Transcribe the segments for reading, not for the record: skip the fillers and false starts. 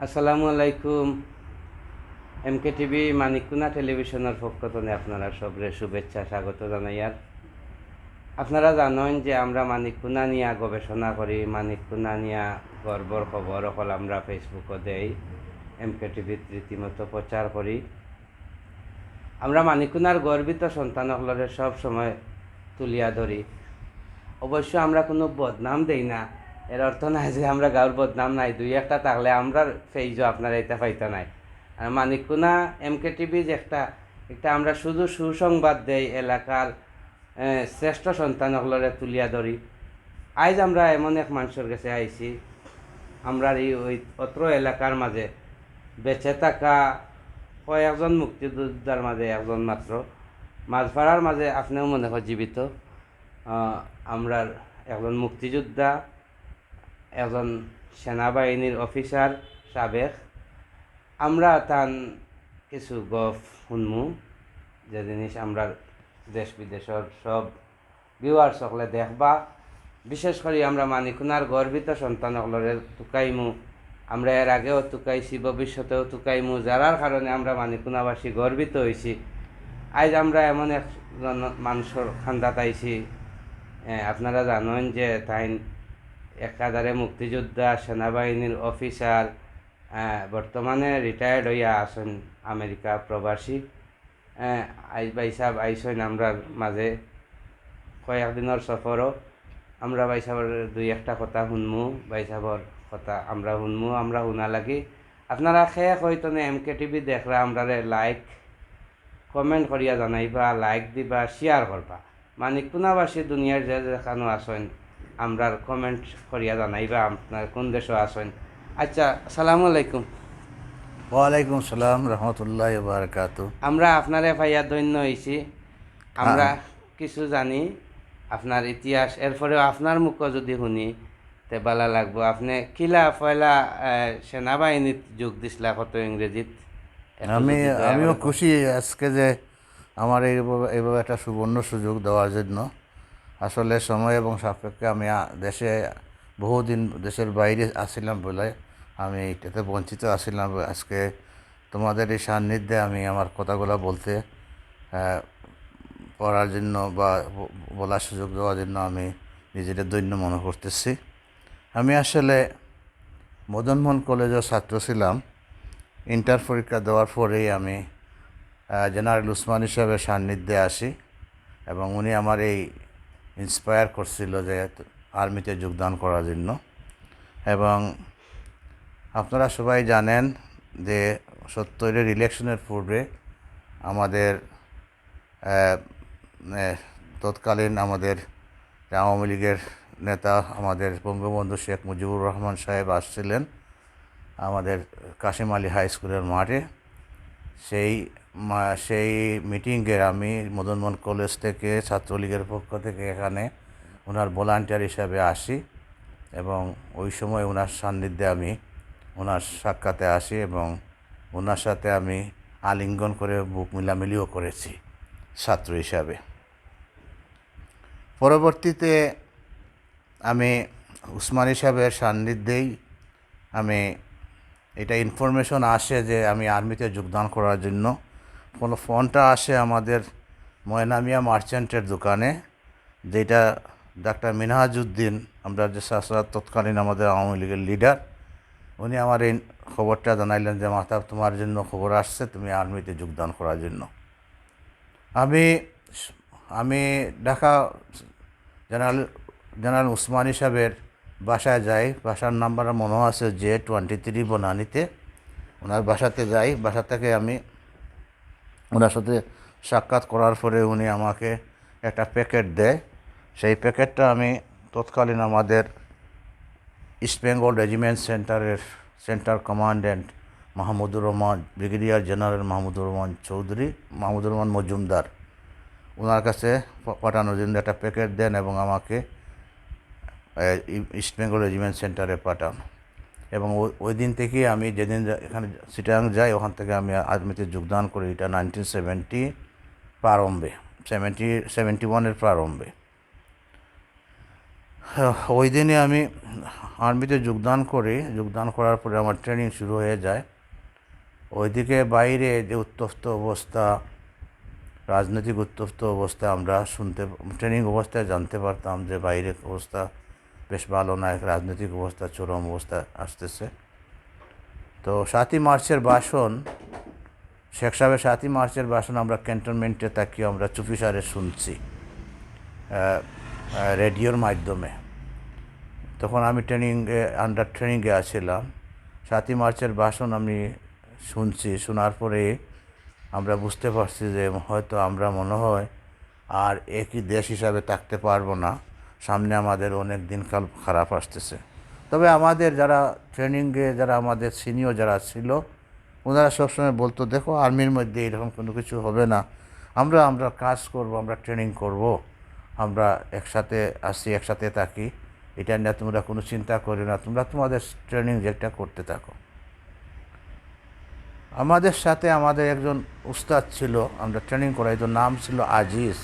আসসালামু আলাইকুম। এমকে টিভি মানিকুনা টেলিভিশনের পক্ষ থেকে আপনারা সবরে শুভেচ্ছা স্বাগত জানাইয়ার। আপনারা জানেন যে আমরা মানিকুনা নিয়ে গবেষণা করি, মানিকুনা নিয়ে গর্বর খবর হল আমরা ফেসবুকে দেই, এমকে টিভিত রীতিমতো প্রচার করি। আমরা মানিকুনার গর্বিত সন্তানগুলোরে সব সময় তুলিয়া ধরি। অবশ্য আমরা কোনো বদনাম দেই না, এর অর্থ নাই যে আমরা গাঁর বদনাম নাই, দুই একটা থাকলে আমরা ফেইজও আপনারা এটা পাইতে নাই। আর মানিকুনা এমকে টিভি যে একটা আমরা শুধু সুসংবাদ দেই, এলাকার শ্রেষ্ঠ সন্তানগুলোরে তুলিয়া ধরি। আজ আমরা এমন এক মানুষের কাছে আইছি, আমরা এই ওই অত্র এলাকার মাঝে বেঁচে থাকা কয়েকজন মুক্তিযোদ্ধার মাঝে একজন মাত্র, মাঝপাড়ার মাঝে আপনিও মনে হয় জীবিত। আমরা একজন মুক্তিযোদ্ধা, একজন সেনাবাহিনীর অফিসার সাবেক। আমরা তান কিছু গপ শুনমু, যে জিনিস আমরা দেশ বিদেশের সব ভিউয়ার্স সকলে দেখবা। বিশেষ করে আমরা মানিকুনার গর্বিত সন্তানগুলোরে তুকাইমু, আমরা এর আগেও তুকাইছি, ভবিষ্যতেও তুকাইমু, যারার কারণে আমরা মানিকুনাবাসী গর্বিত হয়েছি। আজ আমরা এমন একজন মানুষের খান্দাত আইছি, আপনারা জানেন যে তাই একাধারে মুক্তিযোদ্ধা, সেনাবাহিনীর অফিসার, বর্তমানে রিটায়ার্ড হইয়া আছেন আমেরিকা প্রবাসী। আইজ ভাই সাহেব আইসেন আমরার মাঝে কয়েকদিনের সফরও। আমরা ভাই সাহেবের দুই একটা কথা শুনমু, ভাই সাহেবর কথা আমরা শুনমু, আমরা শুনা লাগি। আপনারা শেষ হয়তো এমকে টিভি দেখরা আমরা লাইক কমেন্ট করিয়া জানাইবা, লাইক দিবা, শেয়ার করবা। মানিকুনাবাসী দুনিয়ার যে যেখানো আসেন আমরার কমেন্ট করিয়া জানাইবা আপনার কোন দেশও আসেন। আচ্ছা, আসসালামু আলাইকুম। ওয়ালাইকুম সালাম রহমতুল্লাহ বারকাতু। আমরা আপনারে ভাইয়া ধন্য হয়েছি, আমরা কিছু জানি আপনার ইতিহাস, এরপরেও আপনার মুখ যদি শুনি তে ভালো লাগবো। আপনি কিলা পয়লা সেনাবাহিনীত যোগ দিছিলা কত ইংরেজিত? আমিও খুশি আজকে যে আমার এইভাবে একটা সুবর্ণ সুযোগ দেওয়ার জন্য। আসলে সময় এবং সাপেক্ষে আমি বহুদিন দেশের বাইরে আসছিলাম বলে আমি এটাতে বঞ্চিত আসছিলাম। আজকে তোমাদের এই সান্নিধ্যে আমি আমার কথাগুলো বলতে পড়ার জন্য বা বলার সুযোগ দেওয়ার জন্য আমি নিজেদের ধন্য মনে করতেছি। আমি আসলে মদনমোহন কলেজের ছাত্র ছিলাম। ইন্টার পরীক্ষা দেওয়ার পরেই আমি জেনারেল উসমানী সাহেবের সান্নিধ্যে আসি এবং উনি আমার এই ইন্সপায়ার করছিল যে আর্মিতে যোগদান করার জন্য। এবং আপনারা সবাই জানেন যে 70-এর ইলেকশনের পূর্বে আমাদের তৎকালীন আমাদের আওয়ামী লীগের নেতা আমাদের বঙ্গবন্ধু শেখ মুজিবুর রহমান সাহেব আসছিলেন আমাদের কাশিম আলী হাই স্কুলের মাঠে। সেই মিটিংয়ে আমি মদনমোহন কলেজ থেকে ছাত্রলীগের পক্ষ থেকে এখানে ওনার ভলান্টিয়ার হিসাবে আসি এবং ওই সময় ওনার সান্নিধ্যে আমি ওনার সাক্ষাতে আসি এবং ওনার সাথে আমি আলিঙ্গন করে বুক মিলামিলিও করেছি ছাত্র হিসাবে। পরবর্তীতে আমি উসমানী সাহেবের সান্নিধ্যেই আমি এটা ইনফরমেশন আসে যে আমি আর্মিতে যোগদান করার জন্য। ফোনটা আসে আমাদের ময়নামিয়া মার্চেন্টের দোকানে, যেটা ডাক্তার মিনহাজউদ্দিন, আমরা যে শাসক তৎকালীন আমাদের আওয়ামী লীগের লিডার, উনি আমার এই খবরটা জানাইলেন যে মাহতাব তোমার জন্য খবর আসছে, তুমি আর্মিতে যোগদান করার জন্য। আমি ঢাকা জেনারেল উসমানী সাহেবের বাসায় যাই। বাসার নাম্বার মনে আছে J23 বনানীতে। ওনার বাসাতে যাই। বাসা থেকে আমি ওনার সাথে সাক্ষাৎ করার পরে উনি আমাকে একটা প্যাকেট দেয়। সেই প্যাকেটটা আমি তৎকালীন আমাদের East Bengal regiment centre commandant Mahmudur Rahman, brigadier general Mahmudur Rahman Majumdar, ওনার কাছে পাঠানোর জন্য একটা প্যাকেট দেন এবং আমাকে ইস্ট বেঙ্গল রেজিমেন্ট সেন্টারে পাঠান। এবং ওই দিন থেকে আমি যেদিন এখানে চিটাগাং যাই, ওখান থেকে আমি আর্মিতে যোগদান করি। এটা 1970 প্রারম্ভে, 71-এর প্রারম্ভে। ওই দিনে আমি আর্মিতে যোগদান করার পরে আমার ট্রেনিং শুরু হয়ে যায়। ওইদিকে বাইরে যে উত্তপ্ত অবস্থা, রাজনৈতিক উত্তপ্ত অবস্থা আমরা ট্রেনিং অবস্থায় জানতে পারতাম যে বাইরের অবস্থা বেশ ভালো নয়, রাজনৈতিক অবস্থা চরম অবস্থা আসতেছে। তো 7ই মার্চের ভাষণ, শেখ সাহেবের 7ই মার্চের ভাষণ আমরা ক্যান্টনমেন্টে তাকিয়ে আমরা চুপিসারে শুনছি রেডিওর মাধ্যমে। তখন আমি আন্ডার ট্রেনিংয়ে আছিলাম। 7ই মার্চের ভাষণ আমি শোনার পরে আমরা বুঝতে পারছি যে হয়তো আমরা মনে হয় আর একই দেশ হিসাবে থাকতে পারবো না, সামনে আমাদের অনেক দিনকাল খারাপ আসতেছে। তবে আমাদের যারা ট্রেনিংয়ে যারা আমাদের সিনিয়র যারা ছিল, ওনারা সবসময় বলতো, দেখো আর্মির মধ্যে এরকম কোনো কিছু হবে না, আমরা কাজ করব, আমরা ট্রেনিং করব, আমরা একসাথে আসি, একসাথে থাকি, এটা নিয়ে তোমরা কোনো চিন্তা করি না, তোমরা তোমাদের ট্রেনিং যেটা করতে থাকো। আমাদের সাথে আমাদের একজন উস্তাদ ছিল, আমরা ট্রেনিং করাইতো, নাম ছিল আজিজ।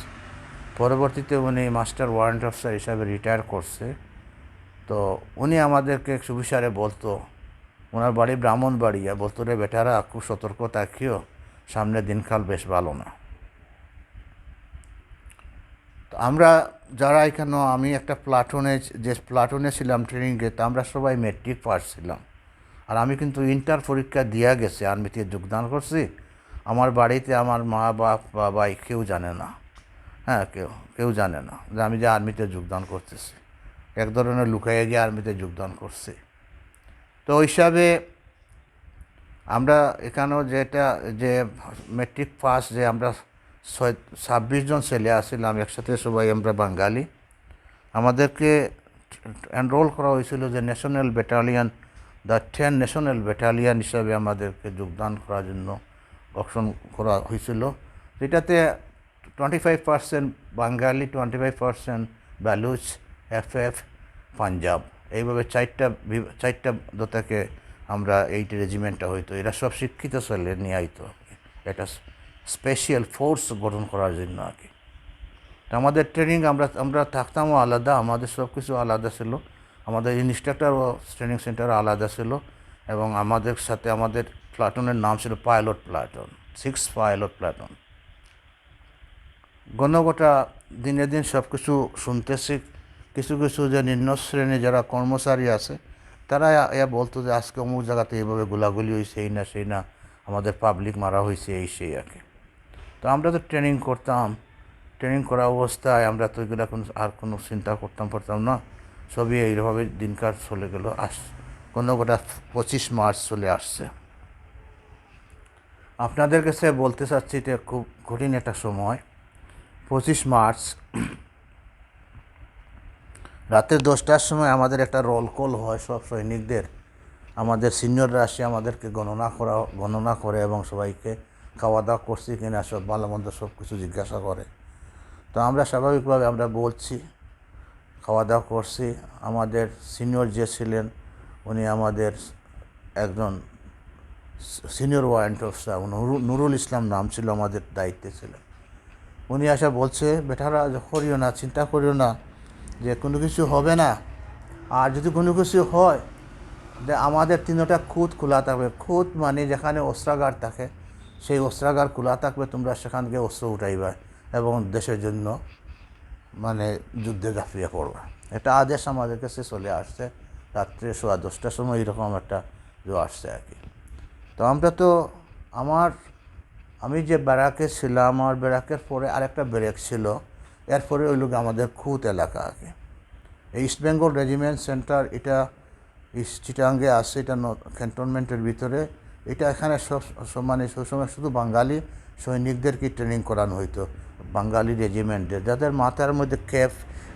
পরবর্তীতে উনি মাস্টার ওয়ারেন্ট অফিসার হিসাবে রিটায়ার করছে। তো উনি আমাদেরকে সুবিচারে বলতো, ওনার বাড়ি ব্রাহ্মণবাড়িয়া, বলতো, রে বেটারা খুব সতর্ক থাকিও, সামনে দিনকাল বেশ ভালো না। তো আমরা যারা এখানে, আমি একটা প্লাটুনে ছিলাম ট্রেনিংয়ে, তো আমরা সবাই মেট্রিক পাস ছিলাম। আর আমি কিন্তু ইন্টার পরীক্ষা দিয়া গেছি, আর্মিতে যোগদান করছি। আমার বাড়িতে আমার মা বাপ বাবাই কেউ জানে না, হ্যাঁ, কেউ জানে না যে আমি যে আর্মিতে যোগদান করতেছি। এক ধরনের লুকাইয়ে গিয়ে আর্মিতে যোগদান করছি। তো ওই হিসাবে আমরা এখানেও যে মেট্রিক পাস যে আমরা 26 জন ছেলে আসছিলাম একসাথে, সবাই আমরা বাঙালি। আমাদেরকে এনরোল করা হয়েছিল যে national battalion, the 10 national battalion হিসাবে আমাদেরকে যোগদান করার জন্য অপশন করা হয়েছিল, যেটাতে 25% বাঙালি, 25% বালুচ, FF, পাঞ্জাব, এইভাবে চারটা থেকে আমরা এই রেজিমেন্টটা হইতো। এরা সব শিক্ষিত ছেলে নিয়ে আইতো একটা স্পেশাল ফোর্স গঠন করার জন্য আর কি। তো আমাদের ট্রেনিং আমরা থাকতামও আলাদা, আমাদের সব কিছু আলাদা ছিল, আমাদের ইনস্ট্রাক্টর ও ট্রেনিং সেন্টার আলাদা ছিল, এবং আমাদের সাথে আমাদের প্লাটুনের নাম ছিল পাইলট প্লাটুন, 6 পাইলট প্লাটুন। গণগোটা দিনে দিন সব কিছু শুনতেছি। কিছু যে নিম্ন শ্রেণী যারা কর্মচারী আছে, তারা বলতো যে আজকে অমুক জায়গাতে এইভাবে গোলাগুলি হয়েছে, সেই না আমাদের পাবলিক মারা হয়েছে, সেই আর কি। তো আমরা তো ট্রেনিং করতাম, ট্রেনিং করা অবস্থায় আমরা তো এগুলো আর কোনো চিন্তা করতাম না, সবই এইভাবে দিনকাল চলে গেল। গণগোটা 25 মার্চ চলে আসছে। আপনাদের কাছে বলতে চাচ্ছি, এটা খুব কঠিন একটা সময়। 25 মার্চ রাতে 10টার সময় আমাদের একটা রোল কল হয় সব সৈনিকদের। আমাদের সিনিয়ররা আসে আমাদেরকে গণনা করে এবং সবাইকে খাওয়া দাওয়া করছি কিনা, সব ভালো মন্দ সব কিছু জিজ্ঞাসা করে। তো আমরা স্বাভাবিকভাবে আমরা বলছি খাওয়া দাওয়া করছি। আমাদের সিনিয়র যে ছিলেন, উনি আমাদের একজন senior warrant officer, Nurul Islam নাম ছিল, আমাদের দায়িত্বে ছিলেন। উনি আসা বলছে, বেটারা করিও না, চিন্তা করিও না যে কোনো কিছু হবে না, আর যদি কোনো কিছু হয় যে আমাদের 3টা খুঁত খোলা থাকবে। খুঁত মানে যেখানে অস্ত্রাগার থাকে, সেই অস্ত্রাগার খোলা থাকবে, তোমরা সেখান থেকে অস্ত্র উঠাইবা এবং দেশের জন্য মানে যুদ্ধে ঝাঁপিয়ে পড়বা। এটা আদেশ আমাদের কাছে চলে আসছে রাত্রে 10:15টার সময়, এরকম একটা আসছে আর কি। তো আমরা তো আমি যে ব্যারাকে ছিলাম, আমার ব্যারাকের পরে আরেকটা ব্যারাক ছিল, এরপরে ওই লোক আমাদের খুঁত এলাকা আর কি। ইস্ট বেঙ্গল রেজিমেন্ট সেন্টার, এটা চিটাঙ্গে আছে, এটা ক্যান্টনমেন্টের ভিতরে। এটা এখানে সবসময় শুধু বাঙালি সৈনিকদেরকে ট্রেনিং করানো হইতো, বাঙালি রেজিমেন্টের, যাদের মাথার মধ্যে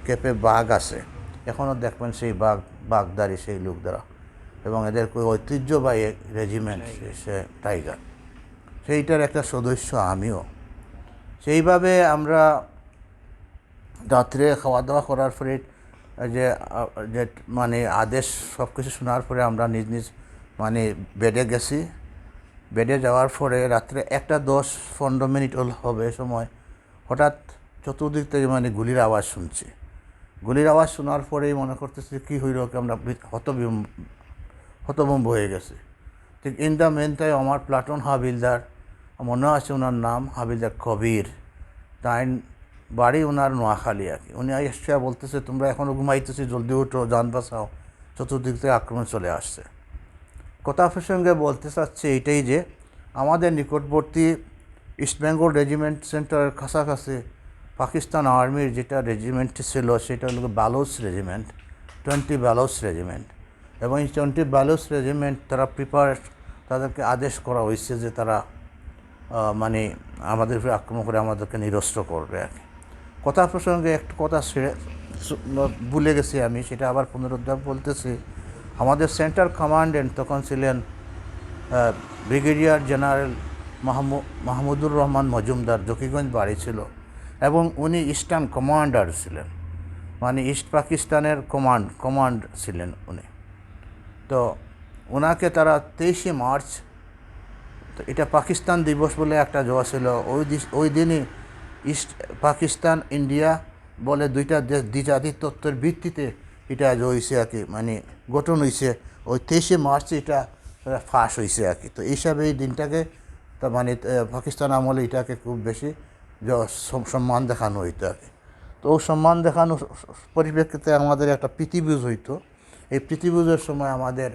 ক্যাপে বাঘ আছে, এখনও দেখবেন সেই বাঘদারি সেই লোক দ্বারা, এবং এদের ঐতিহ্যবাহী রেজিমেন্ট সে টাইগার, সেইটার একটা সদস্য আমিও। সেইভাবে আমরা রাত্রে খাওয়া দাওয়া করার পরে যে মানে আদেশ সব কিছু শোনার পরে আমরা নিজ মানে বেডে গেছি। বেডে যাওয়ার পরে রাত্রে 1:10-15 হবে সময়, হঠাৎ চতুর্দিক থেকে মানে গুলির আওয়াজ শুনছি। গুলির আওয়াজ শোনার পরেই মনে করতেছি কী হইল, আমরা হতভম্ব হয়ে গেছে। ঠিক ইন দ্য মেন টাইম আমার প্লাটুন হাবিলদার, মনে আছে ওনার নাম হাবিলদার কবির, তাই বাড়ি ওনার নোয়াখালী আর কি। উনি এসে বলতেছে তোমরা এখনও ঘুমাইতেছি, জলদি উঠো, যান বাঁচাও, চতুর্দিক থেকে আক্রমণ চলে আসছে। কথা প্রসঙ্গে বলতে চাচ্ছি এইটাই যে আমাদের নিকটবর্তী ইস্টবেঙ্গল রেজিমেন্ট সেন্টারের কাছাকাছি পাকিস্তান আর্মির যেটা রেজিমেন্টটি ছিল সেটা হলো বালোচ রেজিমেন্ট, 20 বালোচ রেজিমেন্ট। এবং এই 20 বালোচ রেজিমেন্ট তাদেরকে আদেশ করা হয়েছে যে তারা মানে আমাদের উপরে আক্রমণ করে আমাদেরকে নিরস্ত্র করবে আর কি। কথা প্রসঙ্গে একটু কথা ভুলে গেছি আমি, সেটা আবার পুনরুদ্ধার বলতেছি। আমাদের সেন্টার কমান্ডেন্ট তখন ছিলেন ব্রিগেডিয়ার জেনারেল মাহমুদুর রহমান মজুমদার, জকিগঞ্জ বাড়ি ছিল, এবং উনি ইস্টার্ন কমান্ডার ছিলেন, মানে ইস্ট পাকিস্তানের কমান্ড ছিলেন উনি। তো ওনাকে তারা 23 মার্চ, তো এটা পাকিস্তান দিবস বলে একটা জোয়া ছিল, ওই দিনই ইস্ট পাকিস্তান ইন্ডিয়া বলে দুইটা দেশ দ্বিজাতির তত্ত্বের ভিত্তিতে এটা হয়েছে আর কি, মানে গঠন হয়েছে ওই 23 মার্চ এটা ফাঁস হয়েছে আর কি। তো এই হিসাবে এই দিনটাকে তা মানে পাকিস্তান আমলে এটাকে খুব বেশি সম্মান দেখানো হইতো আর কি। তো ও সম্মান দেখানোর পরিপ্রেক্ষিতে আমাদের একটা প্রীতিভোজ হইতো। এই প্রীতিভোজের সময় আমাদের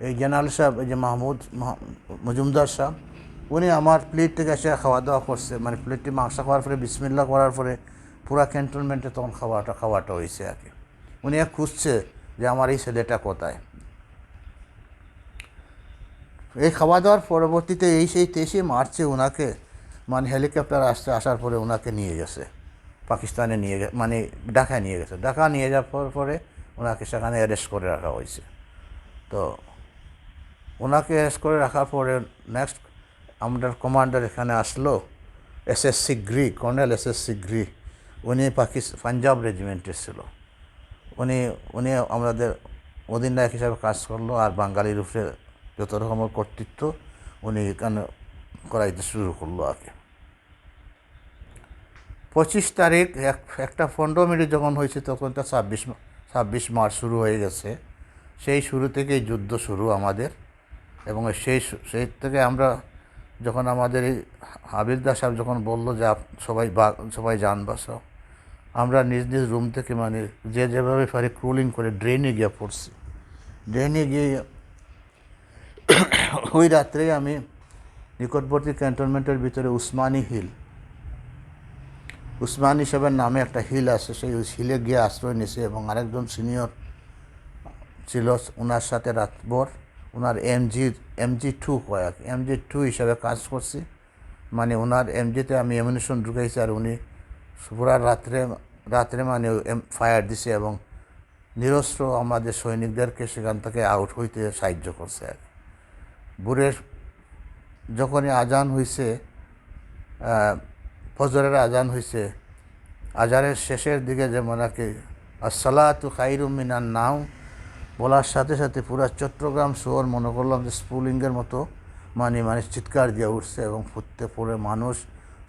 এই জেনারেল সাহেব, এই যে মজুমদার সাহেব, উনি আমার প্লেট থেকে এসে খাওয়া দাওয়া করছে, মানে প্লেটটি মাংস খাওয়ার পরে বিসমিল্লাহ করার পরে পুরা ক্যান্টনমেন্টে তখন খাওয়াটা হয়েছে আর কি। উনি খুঁজছে যে আমার এই ছেলেটা কোথায়। এই খাওয়া দাওয়ার পরবর্তীতে সেই 23 মার্চে ওনাকে মানে হেলিকপ্টার আসার পরে ওনাকে নিয়ে গেছে পাকিস্তানে, মানে ঢাকায় নিয়ে গেছে। ঢাকা নিয়ে যাওয়ার পরে ওনাকে সেখানে অ্যারেস্ট করে রাখা হয়েছে। তো ওনাকে অ্যারেস্ট করে রাখার পরে নেক্সট আমাদের কমান্ডার এখানে আসলো, SSC Gree, colonel SSC Gree, উনি পাঞ্জাব রেজিমেন্টের ছিল। উনি আমাদের অধিনায়ক হিসাবে কাজ করলো, আর বাঙালির উপরে যত রকমের কর্তৃত্ব উনি এখানে করাইতে শুরু করলো আর কি। 25 তারিখ 1:15 যখন হয়েছে তখন তো 26 মার্চ শুরু হয়ে গেছে। সেই শুরু থেকেই যুদ্ধ শুরু আমাদের, এবং সেই থেকে আমরা যখন আমাদের এই হাবিলদার সাহেব যখন বললো যে সবাই যান বাঁচাও, আমরা নিজ নিজ রুম থেকে মানে যেভাবে পারি ক্রুলিং করে ড্রেনে গিয়ে পড়ছি। ড্রেনে গিয়ে ওই রাত্রে আমি নিকটবর্তী ক্যান্টনমেন্টের ভিতরে উসমানী সাহেবের নামে একটা হিল আছে, সেই হিলে গিয়ে আশ্রয় নিয়েছি, এবং আরেকজন সিনিয়র ছিল ওনার সাথে রাতভর, ওনার MG2 MG2 হিসাবে কাজ করছি, মানে ওনার MGতে আমি অ্যামিউনিশন ঢুকাইছি, আর উনি পুরা রাত্রে মানে ফায়ার দিছে এবং নিরস্ত্র আমাদের সৈনিকদেরকে সেখান থেকে আউট হইতে সাহায্য করছে আর কি। ভোরের যখনই আজান হয়েছে, ফজরের আজান হয়েছে, আজানের শেষের দিকে যেমন আর কি আসসালাতু খায়রুম মিনান নাওম বলার সাথে সাথে পুরা চট্টগ্রাম শহর মনে করলাম যে স্পুলিংয়ের মতো মানে চিৎকার দিয়ে উঠছে, এবং ফুটতে পড়ে মানুষ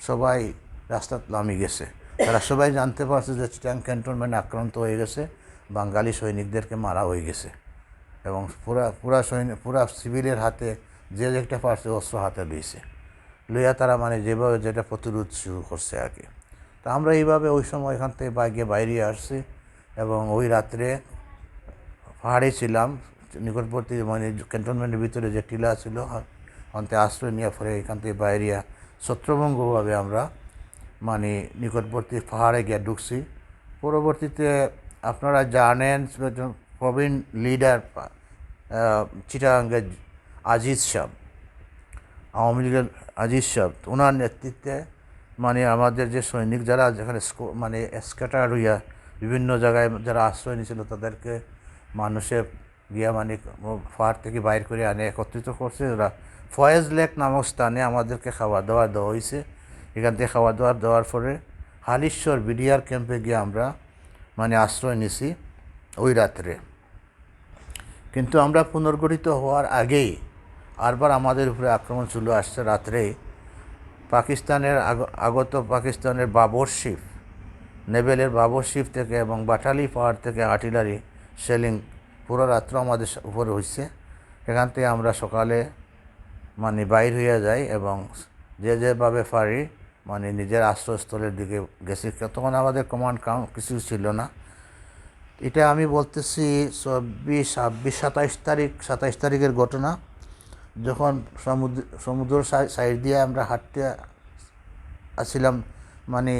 সবাই রাস্তায় নামে গেছে। তারা সবাই জানতে পারছে যে চিটাং ক্যান্টনমেন্ট আক্রান্ত হয়ে গেছে, বাঙালি সৈনিকদেরকে মারা হয়ে গেছে, এবং পুরা সিভিলের হাতে যে যেটা পারছে অস্ত্র হাতে লইয়া তারা মানে যেভাবে যেটা প্রতিরোধ শুরু করছে আর কি। তা আমরা এইভাবে ওই সময় এখান থেকে বাইরে আসছি, এবং ওই রাত্রে পাহাড়ে ছিলাম, নিকটবর্তী মানে ক্যান্টনমেন্টের ভিতরে যে টিলা ছিল অন্তে আশ্রয় নেওয়ার পরে এখান থেকে বাইরিয়া ছত্রভঙ্গভাবে আমরা মানে নিকটবর্তী পাহাড়ে গিয়ে ঢুকছি। পরবর্তীতে আপনারা জানেন প্রবীণ লিডার চিটাগাঙ্গের আজিজ সাহেব, আওয়ামী লীগের আজিজ সাহেব, ওনার নেতৃত্বে মানে আমাদের যে সৈনিক যারা যেখানে মানে স্ক্যাটার হইয়া বিভিন্ন জায়গায় যারা আশ্রয় নিয়েছিল তাদেরকে মানুষে গিয়া মানে পাহাড় থেকে বাইর করে আনে একত্রিত করছে। ওরা ফয়েজ লেক নামক স্থানে আমাদেরকে খাওয়া দাওয়া দেওয়া হয়েছে। এখান থেকে খাওয়া দাওয়া দেওয়ার পরে হালিশ্বর বিডিআর ক্যাম্পে গিয়ে আমরা মানে আশ্রয় নিছি ওই রাত্রে। কিন্তু আমরা পুনর্গঠিত হওয়ার আগেই আরবার আমাদের উপরে আক্রমণ চলে আসছে রাত্রে। পাকিস্তানের পাকিস্তানের বাবর শিফ নেভেলের বাবর শিপ থেকে এবং বাটালি পাহাড় থেকে আর্টিলারি শেলিং পুরো রাত্র আমাদের উপরে হয়েছে। এখান থেকে আমরা সকালে মানে বাইর হইয়া যাই এবং যে যেভাবে পারি মানে নিজের আশ্রয়স্থলের দিকে গেছি। তখন আমাদের কমান্ড কাউন্ট কিছু ছিল না। এটা আমি বলতেছি 27 তারিখের ঘটনা, যখন সমুদ্র সাইড দিয়ে আমরা হাঁটতে আসছিলাম, মানে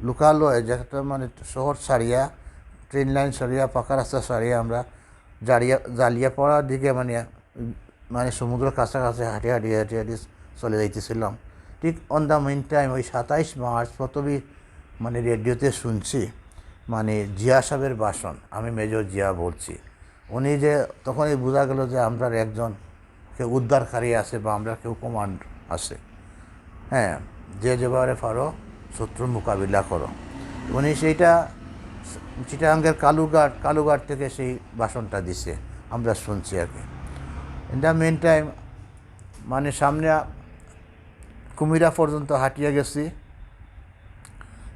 লোকালয়ে যেটা মানে শহর ছাড়িয়া, ট্রেন লাইন ছাড়িয়া, পাকা রাস্তা ছাড়িয়া আমরা জালিয়াপাড়ার দিকে মানে মানে সমুদ্রের কাছাকাছি হাঁটিয়ে চলে যাইতেছিলাম। ঠিক অন দ্য মেইন টাইম ওই 27 মার্চ প্রথমে মানে রেডিওতে শুনছি মানে জিয়া সাহেবের ভাষণ। আমি মেজর জিয়া বলছি। উনি যে তখনই বোঝা গেল যে আমরা একজন কেউ উদ্ধারকারী আছে বা আমরা কেউ কমান্ড আছে। হ্যাঁ, যে যেভাবে পারো শত্রুর মোকাবিলা করো। উনি সেইটা চিটাগাঙ্গের কালুঘাট থেকে সেই ভাষণটা দিছে, আমরা শুনছি আর কি। ইন দ্য মেন টাইম মানে সামনে কুমিরা পর্যন্ত হাঁটিয়ে গেছি।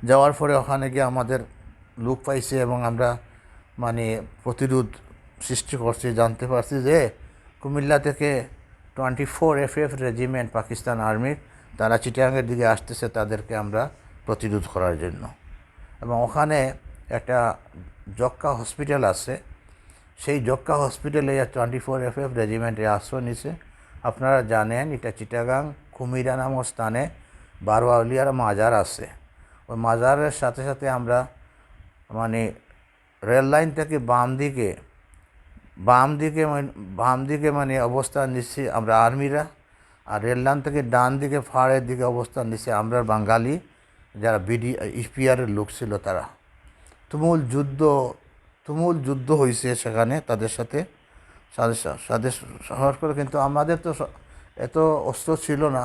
যাওয়ার পরে ওখানে গিয়ে আমাদের লোক পাইছে এবং আমরা মানে প্রতিরোধ সৃষ্টি করছি। জানতে পারছি যে কুমিল্লা থেকে 24 FF রেজিমেন্ট পাকিস্তান আর্মির তারা চিটাগাঙ্গের দিকে আসতেছে, তাদেরকে আমরা প্রতিরোধ করার জন্য। এবং ওখানে একটা যক্কা হসপিটাল আছে, সেই যক্কা হসপিটালে 24 FF রেজিমেন্টে আশ্রয় নিছে। আপনারা জানেন এটা চিটাগাং কুমিরা নামক স্থানে বারোয়াউলিয়ার মাজার আছে। ওই মাজারের সাথে সাথে আমরা মানে রেল লাইন থেকে বাম দিকে মানে অবস্থান নিচ্ছি আমরা আর্মিরা, আর রেল লাইন থেকে ডান দিকে পাহাড়ের দিকে অবস্থান নিচ্ছি আমরা বাঙালি যারা ইপিআরের লোক ছিল। তারা তুমুল যুদ্ধ হয়েছে সেখানে তাদের সাথে সাহস করে, কিন্তু আমাদের তো এত অস্ত্র ছিল না।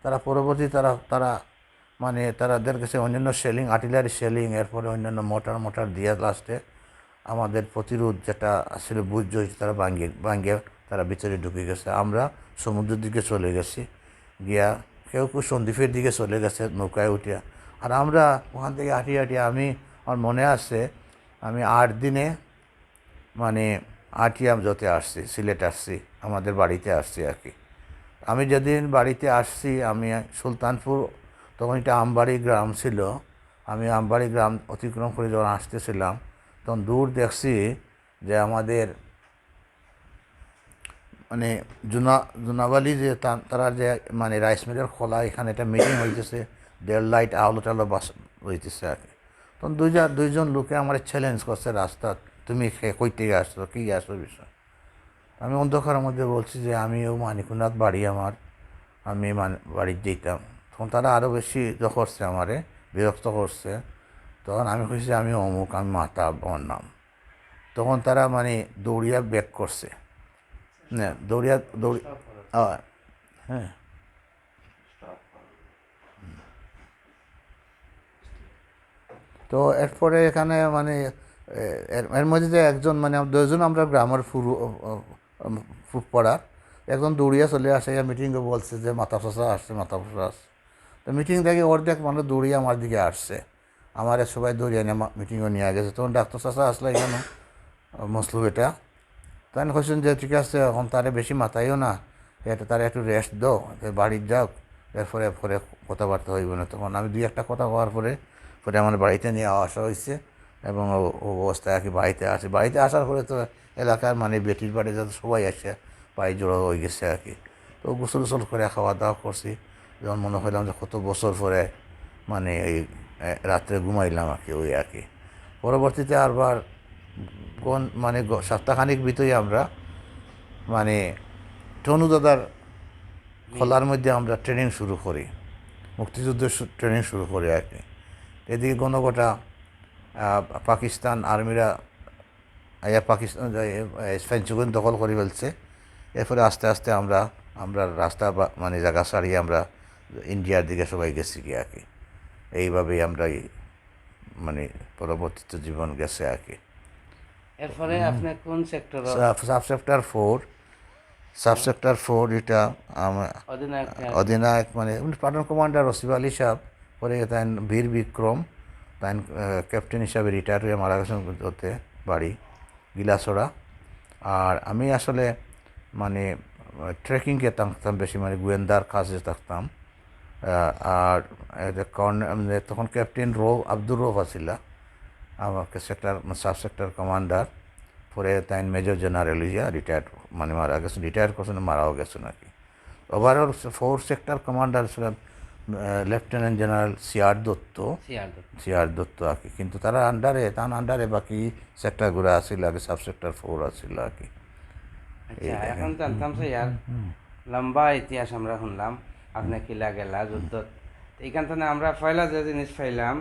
তারা পরবর্তী তারা মানে তাদের কাছে অন্যান্য আর্টিলারি শেলিং, এরপরে অন্যান্য মোটর দিয়ে লাস্টে আমাদের প্রতিরোধ যেটা আসলে বুঝ হয়েছে তারা ভাঙ্গে তারা ভিতরে ঢুকে গেছে। আমরা সমুদ্রের দিকে চলে গেছি, গিয়া কেউ সন্দ্বীপের দিকে চলে গেছে নৌকায় উঠিয়া। আর আমরা ওখান থেকে হাঁটিয়ে আমার মনে আছে আমি 8 দিনে মানে আটিয়াম যতে আসছি, সিলেট আসছি, আমাদের বাড়িতে আসছি আর কি। আমি যেদিন বাড়িতে আসছি আমি সুলতানপুর, তখন এটা আমবাড়ি গ্রাম ছিল। আমি আমবাড়ি গ্রাম অতিক্রম করে যখন আসতেছিলাম তখন দূর দেখছি যে আমাদের মানে জুনাবালি যে তারা যে মানে রাইস মিলের খোলা, এখানে একটা মিটিং হইতেছে, লাইট আলো টালো বাস হইতেছে আর কি। তখন দুইজন লোকে আমার চ্যালেঞ্জ করছে রাস্তা, তুমি কই থেকে আসছো, কী আসো বিষয়। আমি অন্ধকারের মধ্যে বলছি যে আমিও মানিকুনাথ বাড়ি আমার, আমি বাড়ির যেতাম। তখন তারা আরও বেশি করছে, আমারে বিরক্ত করছে। তখন আমি কইছি আমি অমুক, আমি মাতা আমার নাম। তখন তারা মানে দৌড়িয়া ব্যাক করছে, না হ্যাঁ। তো এরপরে এখানে মানে এর মধ্যে যে একজন মানে দুজন আমরা গ্রামের পড়ার একজন দৌড়িয়া চলে আসে, মিটিংয়ে বলছে যে মাথা ফসা আসছে। তো মিটিং থেকে অর্ধেক মানুষ দৌড়িয়ে আমার দিকে আসছে, আমার সবাই দৌড়িয়ে নিয়ে মিটিংয়ে নিয়ে গেছে। তখন ডাক্তার চাষা আসলে এখানে মসলুব এটা তাই কোশ্চেন যে ঠিক আছে এখন তারে বেশি মাথায়ও না, এটা তারা একটু রেস্ট দাও, বাড়ির যাও, এরপরে কথাবার্তা হইব না। তখন আমি 2-1 কথা হওয়ার পরে আমার বাড়িতে নিয়ে আসা হয়েছে এবং ও অবস্থায় আর কি বাড়িতে আসার পরে তো এলাকার মানে বেটির বাড়ি যাতে সবাই আসে পায়ে জোড়া হয়ে গেছে আর কি। তো গোসল করে খাওয়া দাওয়া করছি, যখন মনে হইলাম যে কত বছর পরে মানে এই রাত্রে ঘুমাইলাম আর কি, ওই আর কি। পরবর্তীতে আবার মানে সপ্তাহখানিক ভিতরেই আমরা মানে টনু দাদার খোলার মধ্যে আমরা ট্রেনিং শুরু করি, মুক্তিযুদ্ধের ট্রেনিং শুরু করি আর কি। এদিকে গণগোটা পাকিস্তান আর্মিরা ফেঞ্চুগন দখল করে ফেলছে। এরপরে আস্তে আস্তে আমরা রাস্তা মানে জায়গা ছাড়িয়ে আমরা ইন্ডিয়ার দিকে সবাই গেছি কি আর কি। এইভাবেই আমরা মানে পরবর্তীতে জীবন গেছে আর কি। এরপরে আপনি কোন সেক্টর? সাব সেক্টর 4 এটা অধিনায়ক অধিনায়ক মানে প্লাটুন কমান্ডার রসিব আলী সাহেব, পরে বীর বিক্রম, তাই ক্যাপ্টেন হিসাবে রিটায়ার হয়ে মারা গেছেন ওতে বাড়ি গিলাছড়া। আর আমি আসলে মানে ট্রেকিংয়ে থাকতাম বেশি, মানে গোয়েন্দার কাজে থাকতাম। আর তখন ক্যাপ্টেন আব্দুর রৌফ আছিল আমাকে সাব সেক্টর কমান্ডার। পরে তাই মেজর জেনারেল ইয়া রিটায়ার্ড, মানে মারা গেছেন, রিটায়ার করছেন, মারাও গেছেন আর কি। ওভারঅল 4 সেক্টর কমান্ডার ছিলেন লেফটেন্যান্ট জেনারেল সিআর দত্ত আর কি। কিন্তু তার আন্ডারে বাকি সেক্টরগুলো আসছিল আগে, সাব সেক্টর 4 আসছিল আর কি। আচ্ছা, এখন জানতাম স্যার লম্বা ইতিহাস আমরা শুনলাম আপনি কিলা গেলা যুদ্ধ। এইখান থেকে আমরা পয়লা যে জিনিস পাইলাম,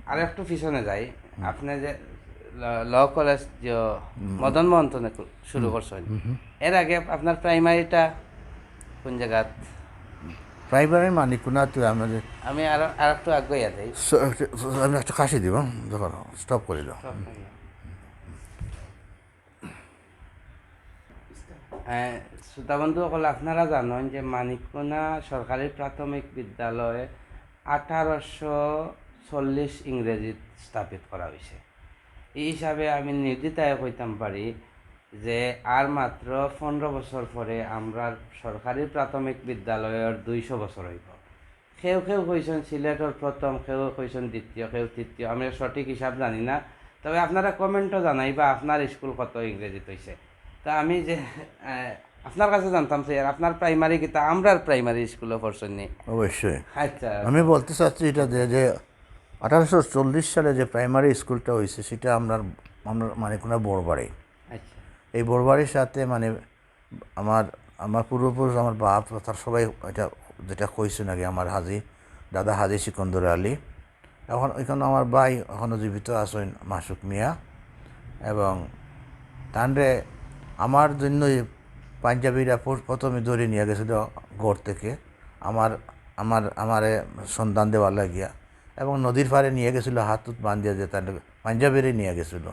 আর একটু পিছনে যাই। আপনি যে ল কলেজ যে মদন মোহন শুরু করছেন, এর আগে আপনার প্রাইমারিটা কোন জায়গাত? প্রাইমারি মানিকুনা তো আমাদের, আমি আর একটু আগে যাই, আমি একটা কাশি দিব, যখন স্টপ করে দাও। শ্রোতাবন্ধুসকল, আপনারা জানেন যে মানিককুনা সরকারি প্রাথমিক বিদ্যালয় 1840 ইংরেজিত স্থাপিত করা হয়েছে। এই হিসাবে আমি নির্দ্বিধায় কইতাম পারি যে আর মাত্র 15 বছর পরে আমরা সরকারি প্রাথমিক বিদ্যালয়ের 200 বছর হইব। কেউ কইছেন সিলেটর প্রথম, কেউ কইছেন দ্বিতীয়, কেউ তৃতীয়। আমি সঠিক হিসাব জানি না, তবে আপনারা কমেন্টও জানাইবা আপনার স্কুল কত ইংরেজিত হয়েছে। তা আমি যে আপনার কাছে জানতাম স্যার, আপনার প্রাইমারি কিতা আমরার প্রাইমারি স্কুলে পড়ছেন নি? অবশ্যই। আচ্ছা, আমি বলতে চাচ্ছি এটা যে 1840 সালে যে প্রাইমারি স্কুলটা হয়েছে সেটা আমরা মানিকুনা বড়বাড়ি। আচ্ছা, এই বড়বাড়ির সাথে মানে আমার পূর্বপুরুষ, আমার বাপ, তার সবাই এটা যেটা কইছে নাকি, আমার দাদা হাজি সিকন্দর আলী। এখন এখানে আমার ভাই এখনও জীবিত আছেন, মাসুক মিয়া। এবং তানরে আমার জন্যই পাঞ্জাবিরা প্রথমে ধরে নিয়ে গেছিল ঘর থেকে আমারে সন্ধান দেওয়ার লাগিয়া, এবং নদীর পাড়ে নিয়ে গেছিলো হাত বান্ধিয়া, যে তার পাঞ্জাবেরই নিয়ে গেছিলো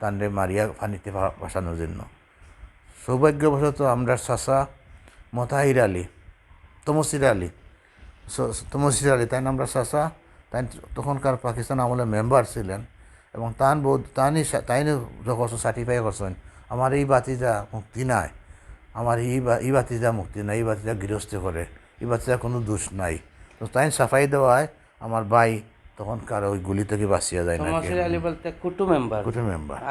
তানরে মারিয়া পানিতে ভাসানোর জন্য। সৌভাগ্যবশত আমরা চাচা মতাহির আলী, তমসির আলী তাই আমরা চাচা, তাই তখনকার পাকিস্তান আমলে মেম্বার ছিলেন। এবং তাই যখন সার্টিফাই করছেন আমার এই বাতিজা মুক্তি নাই, আমার এই বাতিজা মুক্তি নাই, এই বাতিজা গৃহস্থ করে, এই বাতিজা কোনো দোষ নাই। তো তাই সাফাই দেওয়ায় আমার ভাই তখনকার ওই গুলি থেকে বাঁচিয়া যায় না। তমসির আলী বলতে কুটু মেম্বার?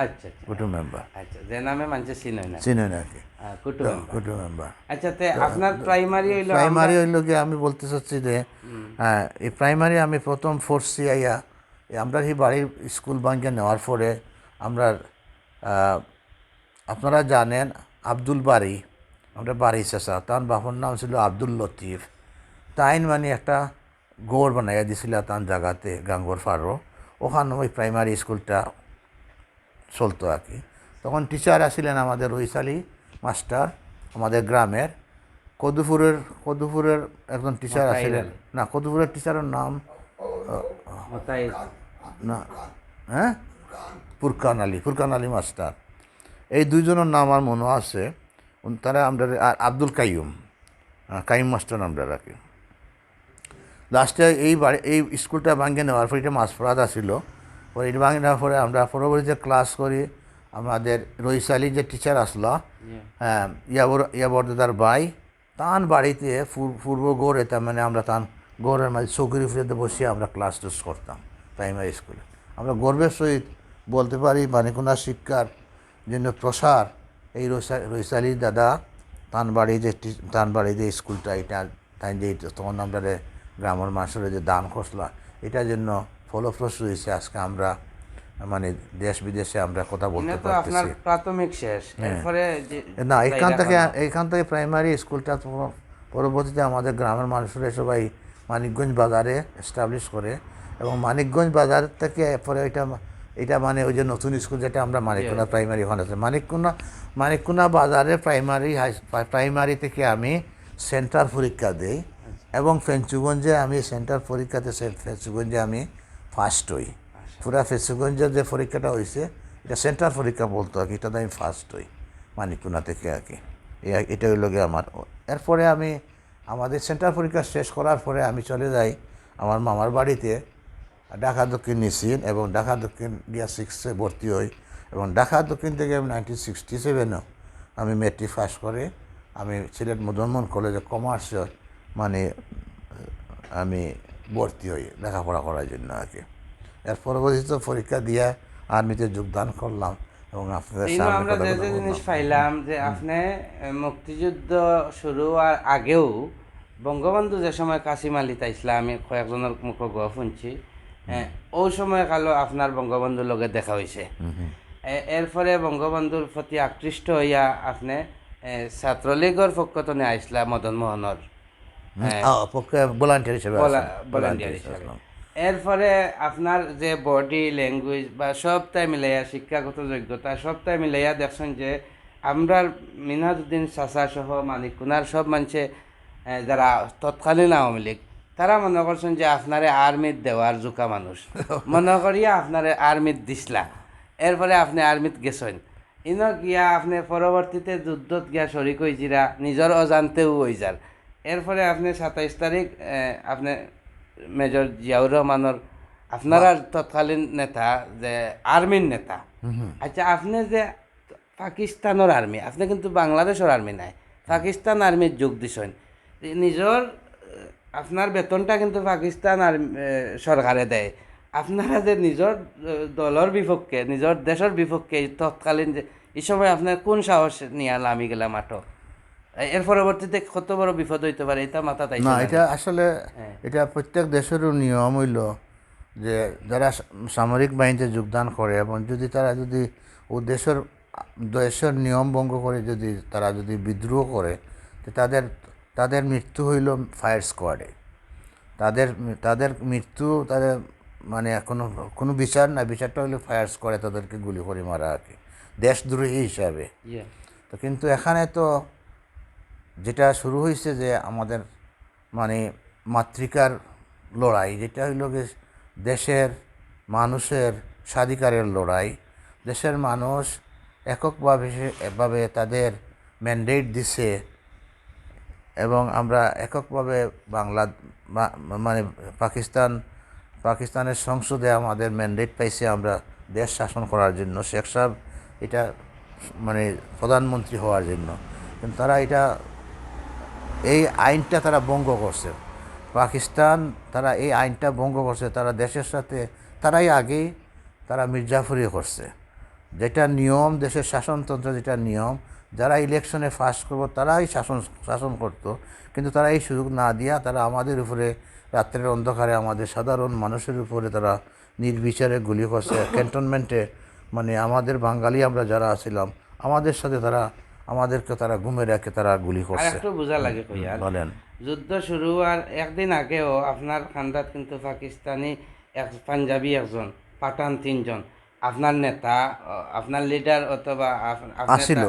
আচ্ছা, কুটু মেম্বার। আচ্ছা, যে নামে মানুষ চিনে না আর কি, কুটু মেম্বার। আচ্ছা, তে আপনার প্রাইমারি হইল কি, আমি বলতে চাচ্ছি যে এই প্রাইমারি আমি প্রথম ফোর্সি আইয়া আমরা এই বাড়ির স্কুল বাঙ্গে নেওয়ার পরে আমরা আপনারা জানেন আব্দুল বাড়ি, আমরা বাড়ি চাষা, তার বাপর নাম ছিল আব্দুল লতিফ। তাইন মানে একটা গড় বানাইয়া দিছিল তার জায়গাতে গাঙ্গর ফারো, ওখানে ওই প্রাইমারি স্কুলটা চলতো আর কি। তখন টিচার আসছিলেন আমাদের রইসালি মাস্টার, আমাদের গ্রামের কদুপুরের একজন টিচার আসছিলেন। না, কদুপুরের টিচারের নাম না, হ্যাঁ, ফুরকান আলী মাস্টার। এই দুইজনের নাম আমার মনে আছে। তারা আমরা আর আব্দুল কাইম মাস্টার আমরা রাখি। লাস্টে এই স্কুলটা ভাঙিয়ে নেওয়ার পর এটা মাঝপড়াত আসছিল। পরে এটা ভাঙিয়ে নেওয়ার পরে আমরা পরবর্তীতে ক্লাস করি। আমাদের রইসালি যে টিচার আসলো, হ্যাঁ, ইয়াবরদার ভাই, তান বাড়িতে পূর্ব গড়ে, তার মানে আমরা তান গড়ের মাঝে চৌকির ফুরিতে বসে আমরা ক্লাস টেস্ট করতাম প্রাইমারি স্কুলে। আমরা গর্বের সহিত বলতে পারি মানিকুনা শিক্ষার জন্য প্রসার এই রইসালি দাদা তান বাড়ি যে স্কুলটা, এটা তাই যে তখন আমরা গ্রামের মানুষের যে দান খসলা, এটার জন্য ফলপ্রসূ হয়েছে। আজকে আমরা মানে দেশ বিদেশে আমরা কথা বলতে পারতেছি। প্রাথমিক শেষ, এরপরে না, এখান থেকে প্রাইমারি স্কুলটা পরবর্তীতে আমাদের গ্রামের মানুষরা সবাই মানিকগঞ্জ বাজারে এস্টাবলিশ করে, এবং মানিকগঞ্জ বাজার থেকে পরে এটা মানে ওই যে নতুন স্কুল যেটা আমরা মানিককুনা প্রাইমারি ওখানে আছে। মানিককুনা বাজারে প্রাইমারি থেকে আমি সেন্টার পরীক্ষা দিই, এবং ফেঞ্চুগঞ্জে আমি সেন্টার পরীক্ষাতে ফেঞ্চুগঞ্জে আমি ফার্স্ট হই। পুরা ফেঞ্চুগঞ্জের যে পরীক্ষাটা হয়েছে এটা সেন্টার পরীক্ষা বলতো আর কি, এটাতে আমি ফার্স্ট হই মানিককুনা থেকে আর কি। এটা হইল গিয়ে আমার। এরপরে আমাদের সেন্টার পরীক্ষা শেষ করার পরে আমি চলে যাই আমার মামার বাড়িতে ঢাকা দক্ষিণ নিছি এবং ঢাকা দক্ষিণ গিয়া 6-এ ভর্তি হই এবং ঢাকা দক্ষিণ থেকে আমি 1967-এও আমি মেট্রিক পাস করে আমি সিলেট মদনমোহন কলেজে কমার্সে মানে আমি ভর্তি হই লেখাপড়া করার জন্য আর কি। এর পরবর্তীতে পরীক্ষা দিয়ে আর্মিতে যোগদান করলাম এবং আপনাদের এই সামনে আমরা যে কথাগুলো যে জিনিস বললাম। পাইলাম যে আপনি মুক্তিযুদ্ধ শুরু হওয়ার আগেও বঙ্গবন্ধু যে সময় কাশিম আলিতে আইসলা আমি কয়েকজনের মুখ গপ শুনছি, ওই সময় কালো আপনার বঙ্গবন্ধুর লগে দেখা হয়েছে। এরপরে বঙ্গবন্ধুর প্রতি আকৃষ্ট হইয়া আপনি ছাত্রলীগের পক্ষতনে আইসলা মদনমোহনের পক্ষে ভলান্টিয়ার হিসেবে ভলান্টিয়ার হিসাবে। এরপরে আপনার যে বডি ল্যাঙ্গুয়েজ বা সবটাই মিলাইয়া শিক্ষাগত যোগ্যতা সবটাই মিলাইয়া দেখছেন যে আমরা মিনাজউদ্দিন চাচা সহ মানিক কুনার সব মানুষে যারা তৎকালীন আওয়ামী লীগ তারা মনে করছেন যে আপনারে আর্মিত দেওয়ার জোকা মানুষ মনে করিয়া আপনারে আর্মিত দিসলা। এরপরে আপনি আর্মিত গেছেন, ইনো গিয়া আপনি পরবর্তীতে যুদ্ধত গিয়া শরিক হয়েছিরা নিজের অজান্তেও হয়ে যার। এরপরে আপনি 27 তারিখ আপনি মেজর জিয়াউর রহমানের আপনারা তৎকালীন নেতা যে আর্মির নেতা। আচ্ছা আপনি যে পাকিস্তানের আর্মি, আপনি কিন্তু বাংলাদেশের আর্মি নাই, পাকিস্তান আর্মির যোগ দিছেন। নিজের আপনার বেতনটা কিন্তু পাকিস্তান আর্মি সরকারে দেয়। আপনারা যে নিজের দলের বিপক্ষে নিজের দেশের বিপক্ষে তৎকালীন যে এই সময় আপনার কোন সাহস নিয়ে আমি গেলাম মাঠো? এর পরবর্তীতে কত বড় বিপদ হইতে পারে এটা মাথা তাই না, এটা আসলে এটা প্রত্যেক দেশেরও নিয়ম হইল যে যারা সামরিক বাহিনীতে যোগদান করে এবং যদি তারা যদি ও দেশের নিয়ম ভঙ্গ করে যদি তারা যদি বিদ্রোহ করে তো তাদের মৃত্যু হইল ফায়ার স্কোয়াডে। তাদের মৃত্যু তাদের মানে কোনো বিচার না, বিচারটা হইলো ফায়ার স্কোয়াডে তাদেরকে গুলি করে মারা আর কি, দেশদ্রোহী হিসাবে। তো কিন্তু এখানে তো যেটা শুরু হয়েছে যে আমাদের মানে মাতৃকার লড়াই, যেটা হইল গিয়ে দেশের মানুষের স্বাধিকারের লড়াই। দেশের মানুষ এককভাবে তাদের ম্যান্ডেট দিছে এবং আমরা এককভাবে মানে পাকিস্তানের সংসদে আমাদের ম্যান্ডেট পাইছে আমরা দেশ শাসন করার জন্য, শেখ সাহেব এটা মানে প্রধানমন্ত্রী হওয়ার জন্য। কিন্তু তারা এই আইনটা তারা ভঙ্গ করছে, পাকিস্তান তারা এই আইনটা ভঙ্গ করছে। তারা দেশের সাথে তারা মির্জাফরি করছে, যেটা নিয়ম দেশের শাসনতন্ত্র, যেটা নিয়ম যারা ইলেকশনে ফাঁস করবো তারাই শাসন করতো। কিন্তু তারা এই সুযোগ না দিয়া তারা আমাদের উপরে রাত্রের অন্ধকারে আমাদের সাধারণ মানুষের উপরে তারা নির্বিচারে গুলি করছে। ক্যান্টনমেন্টে মানে আমাদের বাঙালি আমরা যারা আছিলাম আমাদের সাথে আমাদেরকে তারা ঘুমে রেখে তারা গুলি করছে। একটু বোঝা লাগে কইয়া বলেন, যুদ্ধ শুরু হওয়ার একদিন আগেও আপনার খান্দাত কিন্তু পাকিস্তানি পাঞ্জাবি একজন, পাঠান 3 জন, আপনার নেতা আপনার লিডার অথবা আসিল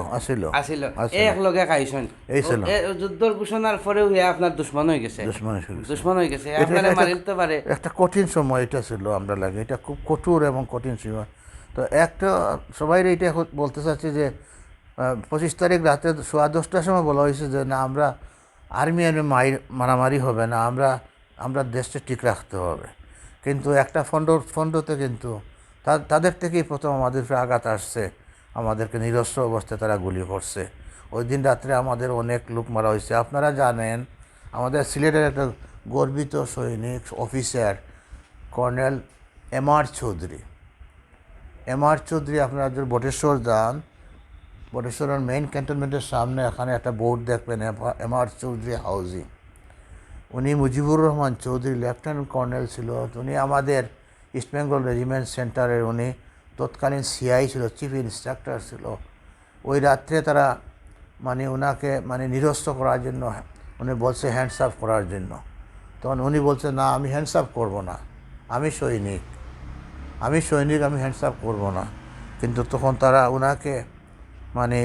একলগে খাইছেন। যুদ্ধর ঘোষণার পরেও আপনার দুশ্মন হয়ে গেছে, আপনারা মারিতে পারে। একটা কঠিন সময় এটা ছিল, আমরা লাগে এটা খুব কঠোর এবং কঠিন সময়। তো একটা সবাই এটা বলতে চাচ্ছি যে 25 তারিখ রাতে 10:15টার সময় বলা হয়েছে যে না, আমরা আর্মি মারামারি হবে না, আমরা দেশটা ঠিক রাখতে হবে। কিন্তু একটা ফন্ডতে কিন্তু তাদের থেকেই প্রথম আমাদের আঘাত আসছে, আমাদেরকে নিরস্ত্র অবস্থায় তারা গুলি করছে। ওই দিন রাত্রে আমাদের অনেক লোক মারা হয়েছে। আপনারা জানেন আমাদের সিলেটের একটা গর্বিত সৈনিক অফিসার কর্নেল এম.আর. চৌধুরী, আপনারা যদি বটেশ্বর যান, বটেশ্বরের মেইন ক্যান্টনমেন্টের সামনে এখানে একটা বোর্ড দেখবেন, এম.আর. চৌধুরী হাউজিং। উনি মুজিবুর রহমান চৌধুরী লেফটেন্যান্ট কর্নেল ছিল। উনি আমাদের ইস্ট বেঙ্গল রেজিমেন্ট সেন্টারের উনি তৎকালীন সিআই ছিল, চিফ ইন্সট্রাক্টর ছিল। ওই রাত্রে তারা মানে ওনাকে মানে নিরস্ত্র করার জন্য উনি বলছে হ্যান্ডস আপ করার জন্য। তখন উনি বলছে না, আমি হ্যান্ডস আপ করবো না, আমি সৈনিক, আমি হ্যান্ডস আপ করবো না। কিন্তু তখন তারা ওনাকে মানে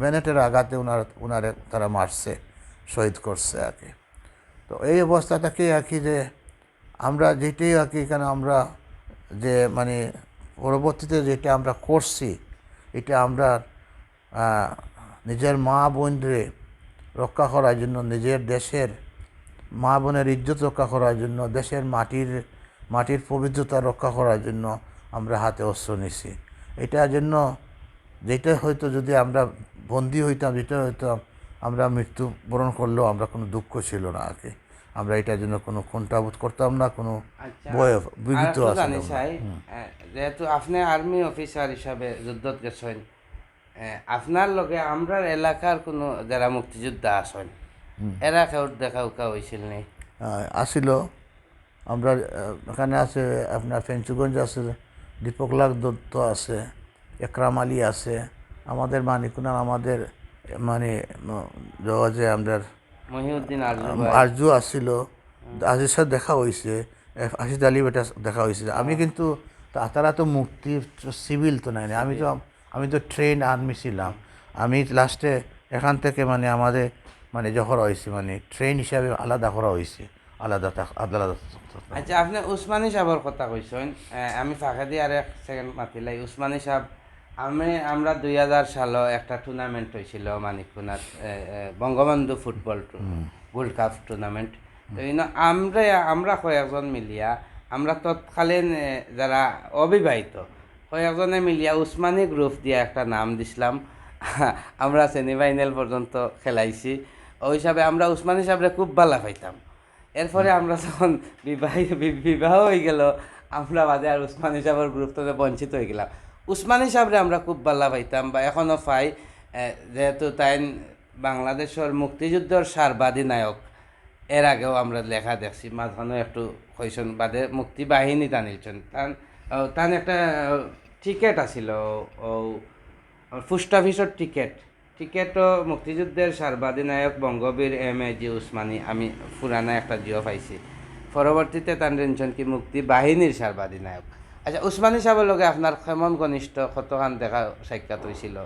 ব্যানেটের আঘাতে ওনারে তারা মারছে, শহীদ করছে আর কি। তো এই অবস্থাটাকে আর কি যে আমরা যেটাই আর কি এখানে আমরা যে মানে পরবর্তীতে যেটা আমরা করছি, এটা আমরা নিজের মা বোনরে রক্ষা করার জন্য, নিজের দেশের মা বোনের ইজ্জত রক্ষা করার জন্য, দেশের মাটির পবিত্রতা রক্ষা করার জন্য আমরা হাতে অস্ত্র নিছি। এটার জন্য যেটা হয়তো যদি আমরা বন্দী হইতাম, যেটা হয়তো আমরা মৃত্যুবরণ করলেও আমরা কোনো দুঃখ ছিল না আর কি। আমরা এটার জন্য কোনো কুণ্ঠাবোধ করতাম না, কোনো আচ্ছা, ভয় আর বিভীত একটু আসতাম জানি না। চাই, যেহেতু আপনি আর্মি অফিসার হিসাবে যুদ্ধত গেছেন, আপনার লগে আমরা এলাকার কোনো যারা মুক্তিযোদ্ধা আছেন এরা কেউ দেখা উকা হয়েছিল নেই? আসিল, আমরা এখানে আছে আপনার ফেঞ্চুগঞ্জ আছে, দীপকলাল দত্ত আছে, একরাম আলী আছে, আমাদের মানিকুনার আমাদের মানে যে আমাদের মহিউদ্দিন আরজু ভাই। আরজু আসছিল, আজির সাথে দেখা হয়েছে, আশিদ আলী বেটা দেখা হয়েছে। আমি কিন্তু তারা তো মুক্তি সিভিল তো নাই, আমি তো ট্রেন আর্মি ছিলাম। আমি লাস্টে এখান থেকে মানে আমাদের মানে যখন হয়েছে মানে ট্রেন হিসাবে আলাদা করা হয়েছে, আলাদা আলাদা। আচ্ছা, আপনি উসমানী সাহেবের কথা কইছেন, আমি ফাঁকা দিয়ে আর এক সেকেন্ড মাতিলাই। উসমানী সাহেব, আমরা 2000 সালে একটা টুর্নামেন্ট হয়েছিল মানিকপুনার, Bangabandhu football gold cup tournament. তো আমরা কয়েকজন মিলিয়া, আমরা তৎকালীন যারা অবিবাহিত কয়েকজনে মিলিয়া উসমানী গ্রুপ দিয়ে একটা নাম দিছিলাম। আমরা সেমিফাইনাল পর্যন্ত খেলাইছি। ওই হিসাবে আমরা উসমানী সাহেবরে খুব ভালো পাইতাম। এরপরে আমরা যখন বিবাহ হয়ে গেল, আমরা বাদে আর উসমানী সাহেবের গ্রুপ থেকে বঞ্চিত হয়ে গেলাম। উসমানী সাহেবরে আমরা খুব ভালো পাইতাম বা এখনও পাই, যেহেতু তাই বাংলাদেশের মুক্তিযুদ্ধের সারবাদী নায়ক। এর আগেও আমরা লেখা দেখছি, মাঝখানেও একটু কইসন বাদে মুক্তি বাহিনী টানিলছেন। তান একটা টিকেট আছিল, ও পোস্ট অফিসের টিকেটও মুক্তিযুদ্ধের সার্বাধিনায়ক বঙ্গবীর এম.এ.জি. উসমানী, আমি পুরানা একটা জিও পাইছি। পরবর্তীতে তান টেনশন কি মুক্তি বাহিনীর সার্বাধিনায়ক। আচ্ছা, উসমানী সাহেবের লগে আপনার কেমন ঘনিষ্ঠ কতখান দেখা সাক্ষাৎ হয়েছিল?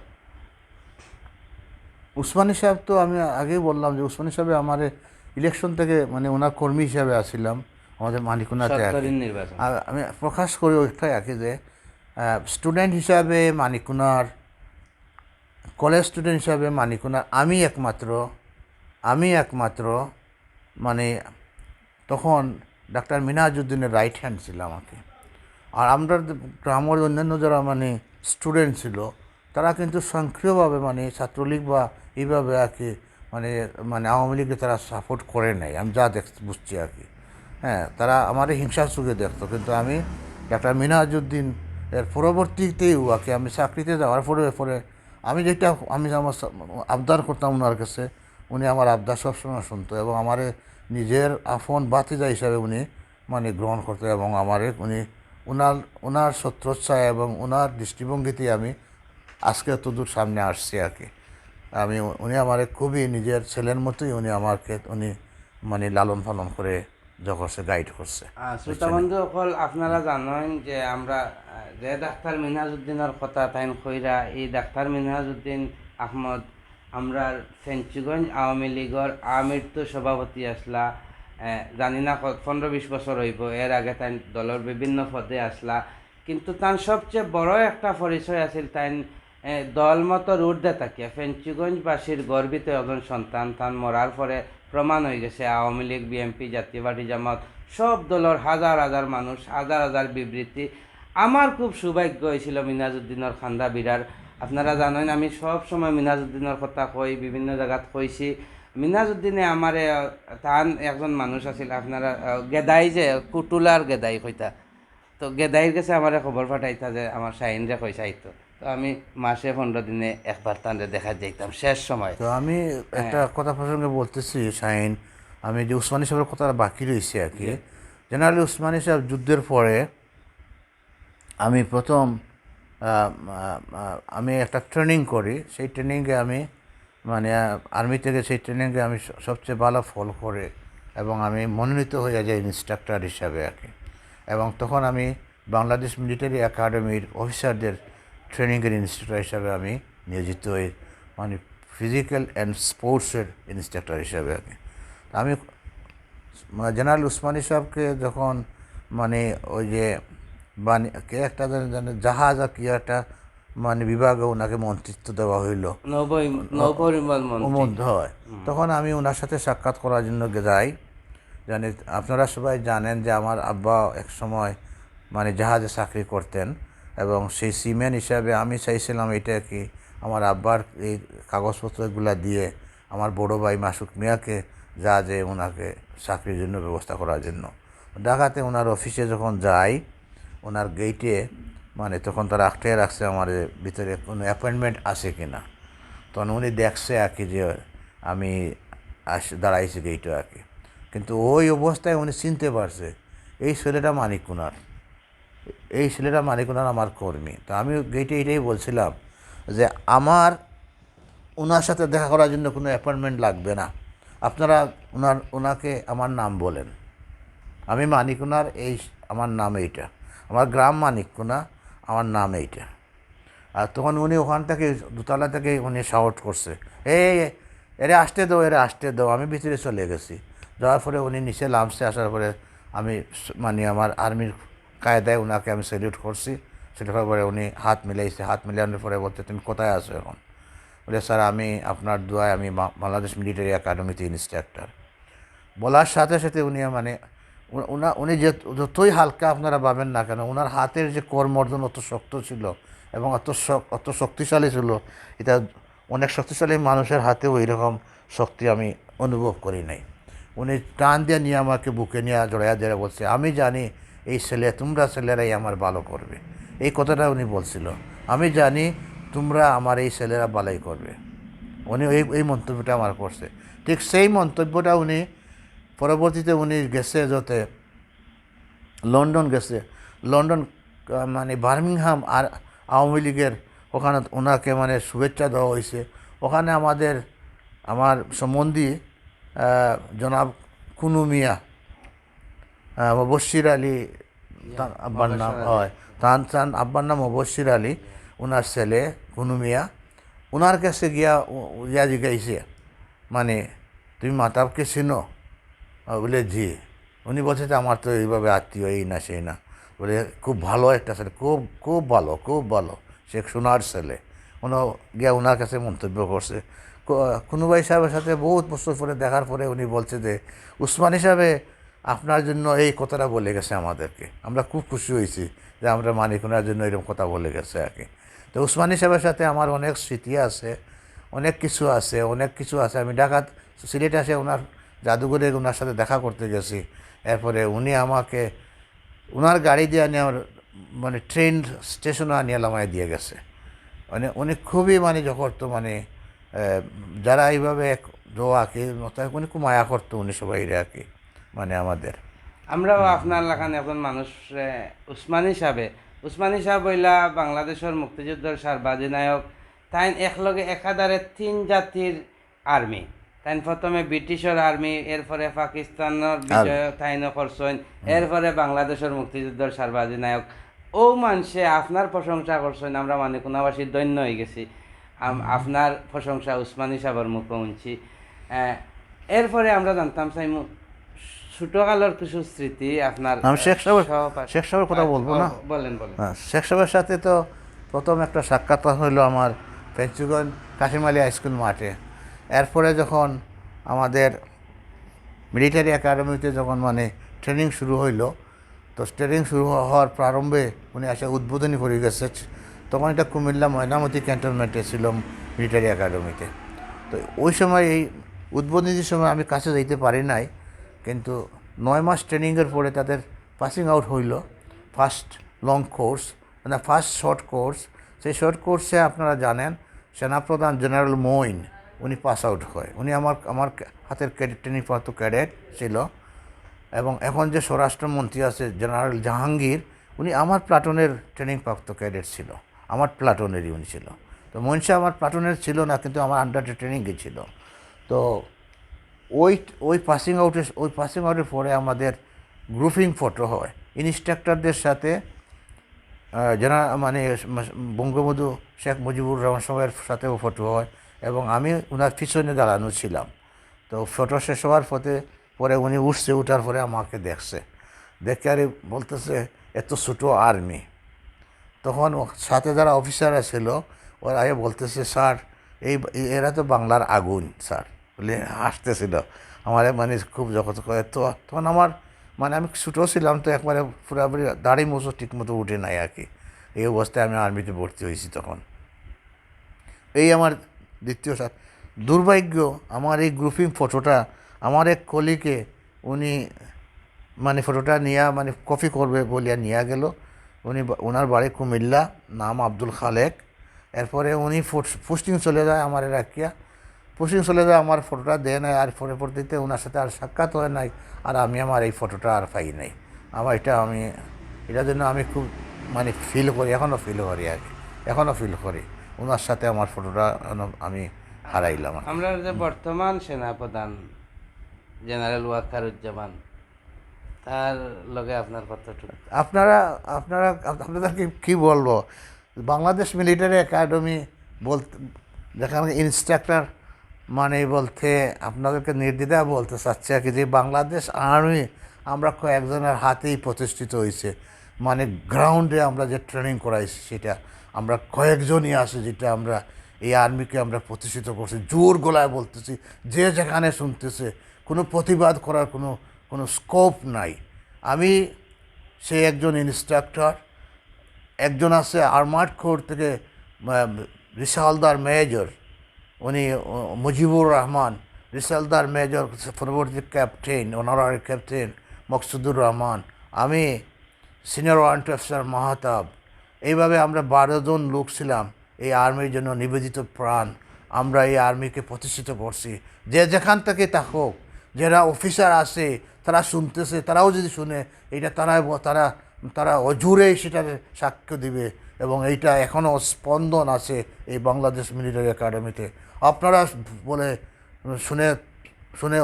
উসমানী সাহেব তো আমি আগেই বললাম যে উসমানী সাহেব আমার ইলেকশন থেকে মানে ওনার কর্মী হিসাবে আসছিলাম আমাদের মানিকুনাতে। সরকারি নির্বাচন। আর আমি প্রকাশ করি ওইটাই আর কি যে স্টুডেন্ট হিসাবে মানিকুনার, কলেজ স্টুডেন্ট হিসাবে মানিকুনার আমি একমাত্র মানে তখন ডাক্তার মিনাজউদ্দিনের রাইট হ্যান্ড ছিল আমাকে। আর আমরা গ্রামের অন্যান্য যারা মানে স্টুডেন্ট ছিল তারা কিন্তু সক্রিয়ভাবে মানে ছাত্রলীগ বা এইভাবে আর কি মানে মানে আওয়ামী লীগকে তারা সাপোর্ট করে নাই, আমি যা বুঝছি আর কি। হ্যাঁ, তারা আমার হিংসার চোখে দেখতো। কিন্তু আমি ডাক্তার মিনাজউদ্দিন এর পরবর্তীতেই উহাকে আমি চাকরিতে যাওয়ার পরে আমি আমার আবদার করতাম ওনার কাছে, উনি আমার আবদার সবসময় শুনতো এবং আমারে নিজের আপন বাতিজা হিসাবে উনি মানে গ্রহণ করতো এবং আমারে ওনার ছত্রচ্ছায়া এবং ওনার দৃষ্টিভঙ্গিতে আমি আজকে এতদূর সামনে আসছি আর কি। উনি আমারে খুবই নিজের ছেলের মতোই উনি মানে লালন পালন করে যখন সে গাইড করছে। শ্রোতা বন্ধু সকল, আপনারা জানেন যে আমরা যে ডাক্তার মিনহাজউদ্দিনের কথা তাইন কইরা, এই ডাক্তার মিনহাজউদ্দিন আহমদ আমরা ফেঞ্চুগঞ্জ আওয়ামী লীগের আমৃত্যু সভাপতি আসলা। জানি না 15-20 বছর হইব। এর আগে তাই দলের বিভিন্ন পদে আসলা, কিন্তু তার সবচেয়ে বড় একটা পরিচয় আছিল তাই দল মতো ঊর্ধ্বে থাকিয়া ফেঞ্চুগঞ্জবাসীর গর্বিত একজন সন্তান। তান মরার পরে প্রমাণ হয়ে গেছে আওয়ামী লীগ, বিএনপি, জাতীয় পার্টি, জামাত সব দলের হাজার হাজার মানুষ, হাজার হাজার বিবৃতি। আমার খুব সৌভাগ্য হয়েছিল মিনহাজউদ্দিনের খান্দা বিরার। আপনারা জানেন আমি সব সময় মিনহাজউদ্দিনের কথা কই, বিভিন্ন জায়গাত কইছি। মিনহাজউদ্দিনে আমারে তান একজন মানুষ আছিল, আপনারা গেদাই যে কুটুলার গেদাই কইতা, তো গেদাইয়ের কাছে আমার খবর পাঠাইতা যে আমার শাহিনরে কইসাইতো। তো আমি মাসে 15 দিনে একবার তানরে দেখা যাইতাম শেষ সময়। তো আমি একটা কথা প্রসঙ্গে বলতেছি শাহিন, আমি যে উসমানী সাহেবের কথা বাকি রয়েছে আর কি। জেনারেলি উসমানী সাহেব যুদ্ধের পরে আমি প্রথম আমি একটা ট্রেনিং করি, সেই ট্রেনিংয়ে আমি মানে আর্মি থেকে সেই ট্রেনিংয়ে আমি সবচেয়ে ভালো ফল করে এবং আমি মনোনীত হয়ে যাই ইনস্ট্রাক্টর হিসাবে আর কি। এবং তখন আমি বাংলাদেশ মিলিটারি একাডেমির অফিসারদের ট্রেনিংয়ের ইনস্ট্রাক্টর হিসাবে আমি নিয়োজিত হই, মানে ফিজিক্যাল অ্যান্ড স্পোর্টসের ইনস্ট্রাক্টর হিসাবে আর কি। আমি জেনারেল উসমানী সাহেবকে যখন মানে ওই যে কে একটা জানে জাহাজ আর কি একটা মানে বিভাগে ওনাকে মন্ত্রিত্ব দেওয়া হইল, নৌপরিবহন মন্ত্রী হয়, তখন আমি ওনার সাথে সাক্ষাৎ করার জন্য যাই। জানি আপনারা সবাই জানেন যে আমার আব্বা এক সময় মানে জাহাজে চাকরি করতেন, এবং সেই সিমেন হিসাবে আমি চাইছিলাম এটা কি আমার আব্বার এই কাগজপত্রগুলো দিয়ে আমার বড় ভাই মাসুক মিয়াকে জাহাজে ওনাকে চাকরির জন্য ব্যবস্থা করার জন্য। ঢাকাতে ওনার অফিসে যখন যাই, ওনার গেইটে মানে তখন তারা আটকে রাখছে আমার ভিতরে কোনো অ্যাপয়েন্টমেন্ট আছে কি না। তখন উনি দেখছে আর কি যে আমি দাঁড়াইছি গেইটে আর কি, কিন্তু ওই অবস্থায় উনি চিনতে পারছে এই ছেলেটা মানিক কুনার, এই ছেলেটা মানিক কুনার আমার কর্মী। তো আমি গেইটে এটাই বলছিলাম যে আমার ওনার সাথে দেখা করার জন্য কোনো অ্যাপয়েন্টমেন্ট লাগবে না, আপনারা ওনাকে আমার নাম বলেন, আমি মানিকুনার, এই আমার নাম এইটা, আমার গ্রাম মানিককুনা, আমার নাম এইটা। আর তখন উনি ওখান থেকে দোতলা থেকে উনি শাউট করছে, এরে আসতে দাও, এরে আসতে দাও। আমি ভিতরে চলে গেছি, যাওয়ার পরে উনি নিচে নামছে, আসার পরে আমি মানে আমার আর্মির কায়দায় ওনাকে আমি স্যালিউট করছি। সেটা করার পরে উনি হাত মিলাইছে, হাত মিলানোর পরে বলতে তুমি কোথায় আছো এখন? বলে স্যার আমি আপনার দোয়ায় আমি বাংলাদেশ মিলিটারি একাডেমিতে ইনস্ট্রাক্টর। বলার সাথে সাথে উনি মানে উনি যে যতই হালকা আপনারা পাবেন না কেন, ওনার হাতের যে করমর্দন অত শক্ত ছিল এবং অত শক্তিশালী ছিল, এটা অনেক শক্তিশালী মানুষের হাতেও এইরকম শক্তি আমি অনুভব করি নাই। উনি টান দিয়ে নিয়ে আমাকে বুকে নিয়ে জড়াইয়া দিয়ে বলছে, আমি জানি এই ছেলে, তোমরা ছেলেরাই আমার ভালো করবে। এই কথাটা উনি বলছিল, আমি জানি তোমরা আমার এই ছেলেরা ভালোই করবে। উনি এই মন্তব্যটা আমার করছে। ঠিক সেই মন্তব্যটা উনি পরবর্তীতে উনি গেছে যাতে লন্ডন গেছে, লন্ডন মানে বার্মিংহাম আর আওয়ামী লীগের ওখানে ওনাকে মানে শুভেচ্ছা দেওয়া হয়েছে। ওখানে আমার সম্বন্ধী জনাব কুনু মিয়া, মুবশির আলী আব্বার নাম হয়, তান আব্বার নাম মুবশির আলী, ওনার ছেলে কুনু মিয়া, ওনার কাছে গিয়া জিগাইছে মানে তুমি মাতাবকে চিনো? বলে জি। উনি বলছে যে আমার তো এইভাবে আত্মীয়, এই না সেই না। বলে খুব ভালো একটা ছেলে, খুব খুব ভালো, খুব ভালো, সে সোনার ছেলে। উনি গিয়া ওনার কাছে মন্তব্য করছে। কুনু ভাই সাহেবের সাথে বহুত বছর পরে দেখার পরে উনি বলছে যে উসমান হিসাবে আপনার জন্য এই কথাটা বলে গেছে আমাদেরকে, আমরা খুব খুশি হয়েছি যে আমরা মানিকুনার জন্য এরকম কথা বলে গেছে আর কি। তো উসমান হিসাবের সাথে আমার অনেক স্মৃতি আছে, অনেক কিছু আছে। আমি ঢাকাত সিলেটে আসে ওনার জাদুঘরে ওনার সাথে দেখা করতে গেছি। এরপরে উনি আমাকে ওনার গাড়ি দিয়ে নেওয়ার মানে ট্রেন স্টেশনে নিয়ে নামায় দিয়ে গেছে। মানে উনি খুবই মানে করতো মানে যারা এইভাবে দোয়া কি উনি খুব মায়া করতো উনি সবাই আর কি মানে আমাদের। আমরাও আপনার লাখান এখন মানুষ উসমানী সাহেব হইলা বাংলাদেশের মুক্তিযুদ্ধের সার্বাধিনায়ক। তাই একলগে একাধারে 3 জাতির আর্মি, তাই প্রথমে ব্রিটিশের আর্মি, এরপরে পাকিস্তানের বিজয় তাইন করছেন, এরপরে বাংলাদেশের মুক্তিযুদ্ধের সার্বাধিনায়ক। ও মানুষে আপনার প্রশংসা করছেন, আমরা মানিকুনাবাসী ধন্য হয়ে গেছি আপনার প্রশংসা উসমানী সাহেবের মুখে শুনছি। এরপরে আমরা জানতাম চাই ছোটকালের কিছু স্মৃতি আপনার। আমি শেখ সাহেবের কথা বলবো না? বলেন। শেখ সাহেবের সাথে তো প্রথম একটা সাক্ষাৎ হইলো আমার পেঞ্চুগঞ্জ কাশিম আলী হাইস্কুল মাঠে। এরপরে যখন আমাদের মিলিটারি একাডেমিতে যখন মানে ট্রেনিং শুরু হইলো, তো ট্রেনিং শুরু হওয়ার প্রারম্ভে উনি এসে উদ্বোধনী করে গেছে। তখন এটা কুমিল্লা ময়নামতি ক্যান্টনমেন্টে ছিল মিলিটারি একাডেমিতে। তো ওই সময় এই উদ্বোধনীর সময় আমি কাছে যেতে পারি নাই, কিন্তু 9 মাস ট্রেনিংয়ের পরে তাদের পাসিং আউট হইল ফার্স্ট লং কোর্স, মানে ফার্স্ট শর্ট কোর্স। সেই শর্ট কোর্সে আপনারা জানেন সেনাপ্রধান জেনারেল মোইন উনি পাস আউট হয়। উনি আমার হাতের ট্রেনিং প্রাপ্ত ক্যাডেট ছিল, এবং এখন যে স্বরাষ্ট্রমন্ত্রী আছে জেনারেল জাহাঙ্গীর, উনি আমার প্লাটুনের ট্রেনিং প্রাপ্ত ক্যাডেট ছিল, আমার প্লাটুনেরই উনি ছিল। তো মোইন সাহেব আমার প্লাটুনের ছিল না, কিন্তু আমার আন্ডারে ট্রেনিংয়ে ছিল। তো ওই পাসিং আউটের পরে আমাদের গ্রুপিং ফটো হয় ইনস্ট্রাক্টরদের সাথে, মানে বঙ্গবন্ধু শেখ মুজিবুর রহমান সাহেবের সাথেও ফটো হয়, এবং আমি ওনার পিছনে দাঁড়ানো ছিলাম। তো ফটো শেষ হওয়ার পরে উনি উঠার পরে আমাকে দেখে আরে বলতেছে এত ছোটো আর্মি। তখন সাথে যারা অফিসাররা ছিল ওরা আগে বলতেছে স্যার এরা তো বাংলার আগুন স্যার, বলে হাসতেছিল। আমার মানে খুব জগত করে। তো তখন আমার মানে আমি ছোটো ছিলাম, তো একবারে পুরোপুরি দাড়ি মোছো ঠিক মতো উঠে নাই আর কি। এই অবস্থায় আমি আর্মিতে ভর্তি হয়েছি তখন। এই আমার দ্বিতীয় দুর্ভাগ্য, আমার এই গ্রুপিং ফটোটা আমার এক কলিকে উনি মানে ফটোটা নিয়ে মানে কপি করবে বলিয়া নিয়ে গেল। উনি ওনার বাড়ি কুমিল্লা, নাম আব্দুল খালেক। এরপরে উনি পোস্টিং চলে যায় আমার রাখিয়া, পোস্টিং চলে যায়, আমার ফটোটা দেয় নাই। আর পরবর্তীতে ওনার সাথে আর সাক্ষাৎ হয় নাই, আর আমি আমার এই ফটোটা আর পাই নাই। আমার এটার জন্য আমি খুব মানে ফিল করি, এখনও ফিল করি আর কি, এখনও ফিল করি ওনার সাথে আমার ফটোটা আমি হারাইলাম আর কি। আমরা যে বর্তমান সেনাপ্রধান জেনারেল ওয়াকারুজ্জামান, তার লগে আপনার কতটুকু? আপনারা আপনারা আপনাদেরকে কী বলবো, বাংলাদেশ মিলিটারি একাডেমি বলতে যেখানে ইনস্ট্রাক্টর মানে বলতে আপনাদেরকে নির্দ্বিধায় বলতে চাচ্ছি আর কি, যে বাংলাদেশ আর্মি আমরা কয়েকজনের হাতেই প্রতিষ্ঠিত হয়েছে। মানে গ্রাউন্ডে আমরা যে ট্রেনিং করাইছি সেটা আমরা কয়েকজনই আছে, যেটা আমরা এই আর্মিকে আমরা প্রতিষ্ঠিত করছি। জোর গলায় বলতেছি, যে যেখানে শুনতেছে, কোনো প্রতিবাদ করার কোনো স্কোপ নাই। আমি সে একজন ইনস্ট্রাক্টর, একজন আছে আর্মার্ড কোর থেকে রিসালদার মেজর, উনি মুজিবুর রহমান, রিসালদার মেজর পরবর্তী captain, honorary captain Maksudur Rahman, আমি সিনিয়র ওয়ারেন্ট অফিসার মাহতাব। এইভাবে আমরা 12 জন লোক ছিলাম এই আর্মির জন্য নিবেদিত প্রাণ। আমরা এই আর্মিকে প্রতিষ্ঠিত করছি। যে যেখান থেকে থাকুক, যারা অফিসার আছে তারা শুনতেছে, তারাও যদি শুনে এটা তারা অজুরেই সেটার সাক্ষ্য দিবে। এবং এইটা এখনও স্পন্দন আছে এই বাংলাদেশ মিলিটারি একাডেমিতে। আপনারা বলে শুনে শুনে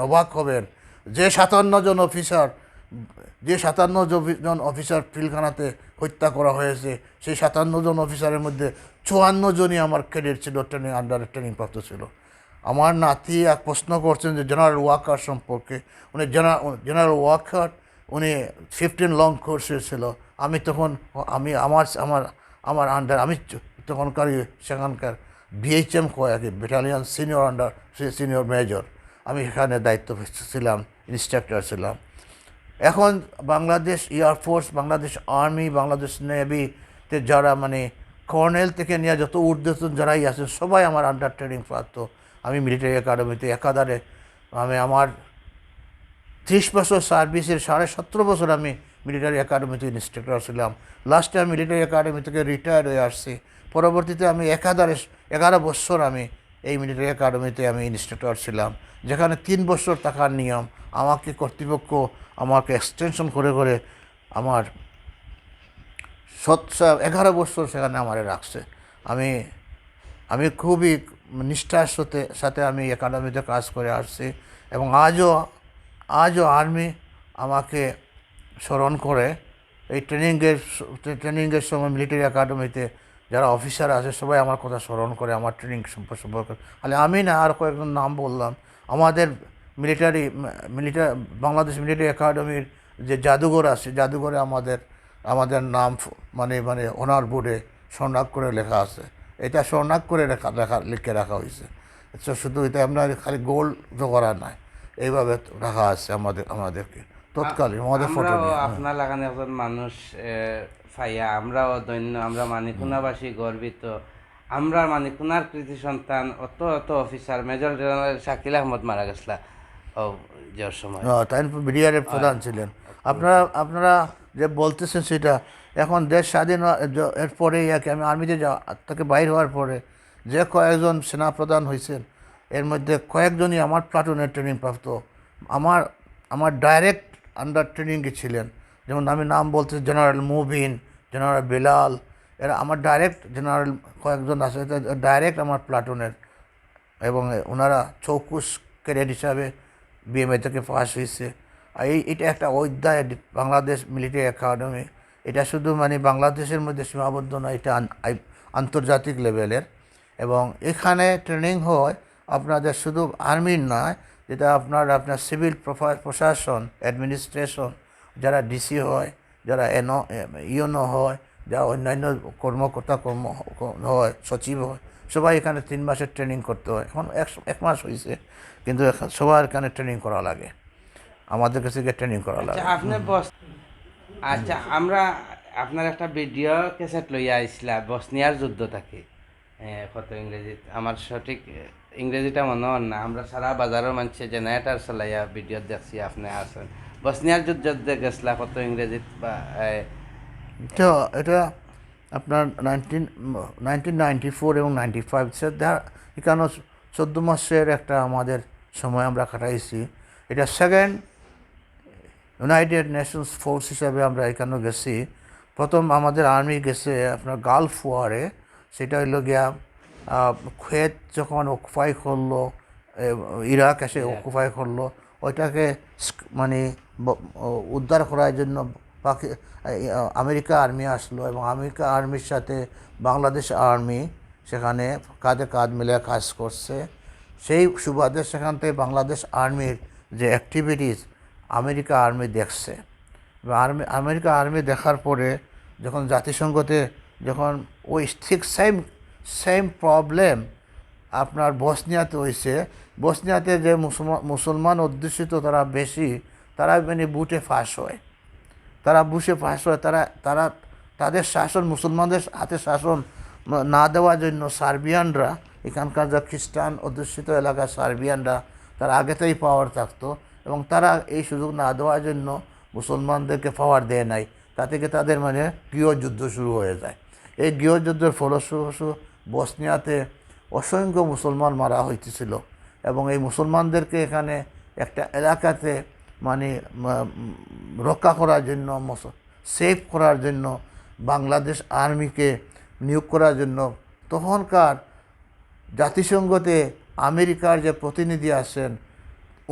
অবাক হবেন, যে 57 জন অফিসার, জন অফিসার পিলখানাতে হত্যা করা হয়েছে, সেই 57 জন অফিসারের মধ্যে 54 জনই আমার ক্যাডেট ছিল, আন্ডারে ট্রেনিং প্রাপ্ত ছিল। আমার নাতি এক প্রশ্ন করছেন যে জেনারেল ওয়াকার সম্পর্কে। উনি জেনারেল ওয়াকার উনি 15 লং কোর্সে ছিল। আমি তখন আমার আন্ডার, আমি তখনকার সেখানকার বিএইচএম কয়েকে ব্যাটালিয়ান সিনিয়র মেজর, আমি এখানে দায়িত্ব ছিলাম, ইনস্ট্রাক্টর ছিলাম। এখন বাংলাদেশ এয়ারফোর্স, বাংলাদেশ আর্মি, বাংলাদেশ নেভিতে যারা মানে কর্নেল থেকে নিয়ে যত ঊর্ধ্বতন যারাই আছে সবাই আমার আন্ডার ট্রেনিং প্রাপ্ত। আমি মিলিটারি একাডেমিতে একাধারে আমার 30 বছর সার্ভিসের 17.5 বছর আমি মিলিটারি একাডেমিতে ইনস্ট্রাক্টর ছিলাম। লাস্টে আমি মিলিটারি একাডেমি থেকে রিটায়ার হয়ে আসছি। পরবর্তীতে আমি 11 বছর আমি এই মিলিটারি একাডেমিতে আমি ইনস্ট্রাক্টর ছিলাম, যেখানে 3 বছর থাকার নিয়ম। আমাকে কর্তৃপক্ষ আমাকে এক্সটেনশন করে আমার 11 বছর সেখানে আমারে রাখছে। আমি খুবই নিষ্ঠার সাথে আমি একাডেমিতে কাজ করে আসছি। এবং আজও আর্মি আমাকে স্মরণ করে। এই ট্রেনিংয়ের সময় মিলিটারি একাডেমিতে যারা অফিসার আছে সবাই আমার কথা স্মরণ করে, আমার ট্রেনিং সম্পর্কে। তাহলে আমি না, আর কয়েকজন নাম বললাম। আমাদের বাংলাদেশ মিলিটারি একাডেমির যে জাদুঘর আছে, জাদুঘরে আমাদের নাম মানে ওনার বোর্ডে স্বর্ণাক করে লেখা আছে। এটা স্বর্ণাক করে লিখে রাখা হয়েছে। শুধু এটা আমরা খালি গোল্ড করা নয়, এইভাবে রাখা আছে আমাদেরকে তৎকালীন আমাদের ফটো আমরাও নিয়ে। আপনার লাগানে একজন মানুষ ফাইয়া, আমরাও দৈন্য, আমরা মানিকুনাবাসী গর্বিত। আমরা মানিকুনার কৃতি সন্তান। অত officer, major general Shakil Ahmed মারা গেছলা ও যাওয়ার সময়। তাই বিডিআরের প্রধান ছিলেন। আপনারা যে বলতেছেন সেটা এখন দেশ স্বাধীন এর পরেই আমি আর্মিতে থেকে বাইর হওয়ার পরে যে কয়েকজন সেনাপ্রধান হয়েছেন, এর মধ্যে কয়েকজনই আমার প্লাটুনের ট্রেনিং প্রাপ্ত, আমার ডাইরেক্ট আন্ডার ট্রেনিংয়ে ছিলেন। যেমন আমি নাম বলতে জেনারেল মুবিন, জেনারেল বেলাল, এরা আমার ডাইরেক্ট জেনারেল কয়েকজন আছে ডাইরেক্ট আমার প্লাটুনের। এবং ওনারা চৌকুশ ক্যাডেট হিসাবে বিএমএ থেকে পাস হয়েছে। এটা একটা অধ্যায় বাংলাদেশ মিলিটারি একাডেমি। এটা শুধু মানে বাংলাদেশের মধ্যে সীমাবদ্ধ নয়, এটা আন্তর্জাতিক লেভেলের। এবং এখানে ট্রেনিং হয় আপনাদের শুধু আর্মির নয়, যেটা আপনার সিভিল প্রশাসন, অ্যাডমিনিস্ট্রেশন, যারা ডিসি হয়, যারা ইউনো হয়, যারা অন্যান্য কর্মকর্তা হয়, সচিব হয়, সবাই এখানে 3 মাসের ট্রেনিং করতে হয়। এখন এক মাস হয়েছে, কিন্তু সবার এখানে ট্রেনিং করা লাগে, আমাদের কাছে গিয়ে ট্রেনিং করা আচ্ছা লাগে। আপনি আচ্ছা আমরা আপনার একটা ভিডিও ক্যাসেট লইয়া আইসলা বসনিয়ার যুদ্ধ থাকে কত ইংরেজিত আমার সঠিক ইংরেজিটা মনে হন না, আমরা সারা বাজারের মানুষে জেনারেটার চালাইয়া ভিডিও দেখছি আপনি আছেন বসনিয়ার যুদ্ধ গেছলা কত ইংরেজিত বা এটা আপনার 1994 এবং 95 এখানে 14 মাসের একটা আমাদের সময় আমরা কাটাইছি। এটা সেকেন্ড ইউনাইটেড নেশনস ফোর্স হিসাবে আমরা এখানে গেছি। প্রথম আমাদের আর্মি গেছে আপনার গালফ ওয়ারে, সেটা হইল গিয়া কুয়েত যখন অকুপাই করলো, ইরাক এসে অকুপাই করলো, ওইটাকে মানে উদ্ধার করার জন্য আমেরিকা আর্মি আসলো, এবং আমেরিকা আর্মির সাথে বাংলাদেশ আর্মি সেখানে কাঁধে কাঁধ মিলে কাজ করছে। সেই সুবাদে সেখান থেকে বাংলাদেশ আর্মির যে অ্যাক্টিভিটিস আমেরিকা আর্মি দেখছে। আমেরিকা আর্মি দেখার পরে যখন জাতিসংঘতে যখন ওই ঠিক সেম প্রবলেম আপনার বসনিয়াতে হয়েছে, বসনিয়াতে যে মুসলমান অধ্যুষিত তারা বেশি, তারা মানে বুটে ফাঁস হয়, তারা তাদের শাসন, মুসলমানদের হাতে শাসন না দেওয়ার জন্য সার্বিয়ানরা, এখানকার যা খ্রিস্টান অধ্যুষিত এলাকার সার্বিয়ানরা, তারা আগেতেই পাওয়ার থাকতো, এবং তারা এই সুযোগ না দেওয়ার জন্য মুসলমানদেরকে পাওয়ার দেয় নাই। তা থেকে তাদের মানে গৃহযুদ্ধ শুরু হয়ে যায়। এই গৃহযুদ্ধের ফলস্বরূপ বসনিয়াতে অসংখ্য মুসলমান মারা হইতেছিল, এবং এই মুসলমানদেরকে এখানে একটা এলাকাতে মানে রক্ষা করার জন্য, সেভ করার জন্য বাংলাদেশ আর্মিকে নিয়োগ করার জন্য তখনকার জাতিসংঘতে আমেরিকার যে প্রতিনিধি আছেন,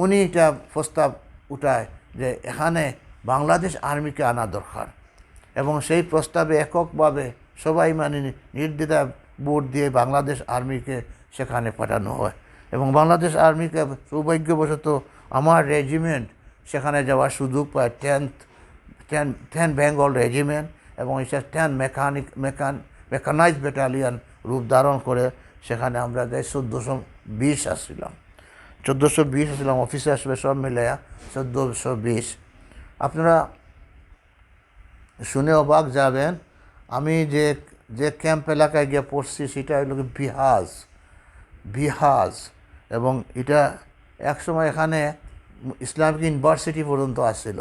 উনি এটা প্রস্তাব উঠায় যে এখানে বাংলাদেশ আর্মিকে আনা দরকার, এবং সেই প্রস্তাবে এককভাবে সবাই মানে নির্দ্বিধা ভোট দিয়ে বাংলাদেশ আর্মিকে সেখানে পাঠানো হয়। এবং বাংলাদেশ আর্মিকে সৌভাগ্যবশত আমার রেজিমেন্ট সেখানে যাওয়ার সুযোগ পায়, 10 বেঙ্গল রেজিমেন্ট, এবং এটা 10 মেকানাইজড ব্যাটালিয়ন রূপ ধারণ করে সেখানে আমরা যাই। 1420 আসছিলাম, 1420 আসছিলাম, অফিসে আসবে সব মিলাইয়া 1420। আপনারা শুনে অবাক যাবেন, আমি যে ক্যাম্প এলাকায় গিয়ে পড়ছি সেটা হলো বিহাজ, এবং এটা একসময় এখানে ইসলামিক ইউনিভার্সিটি পর্যন্ত আসছিল,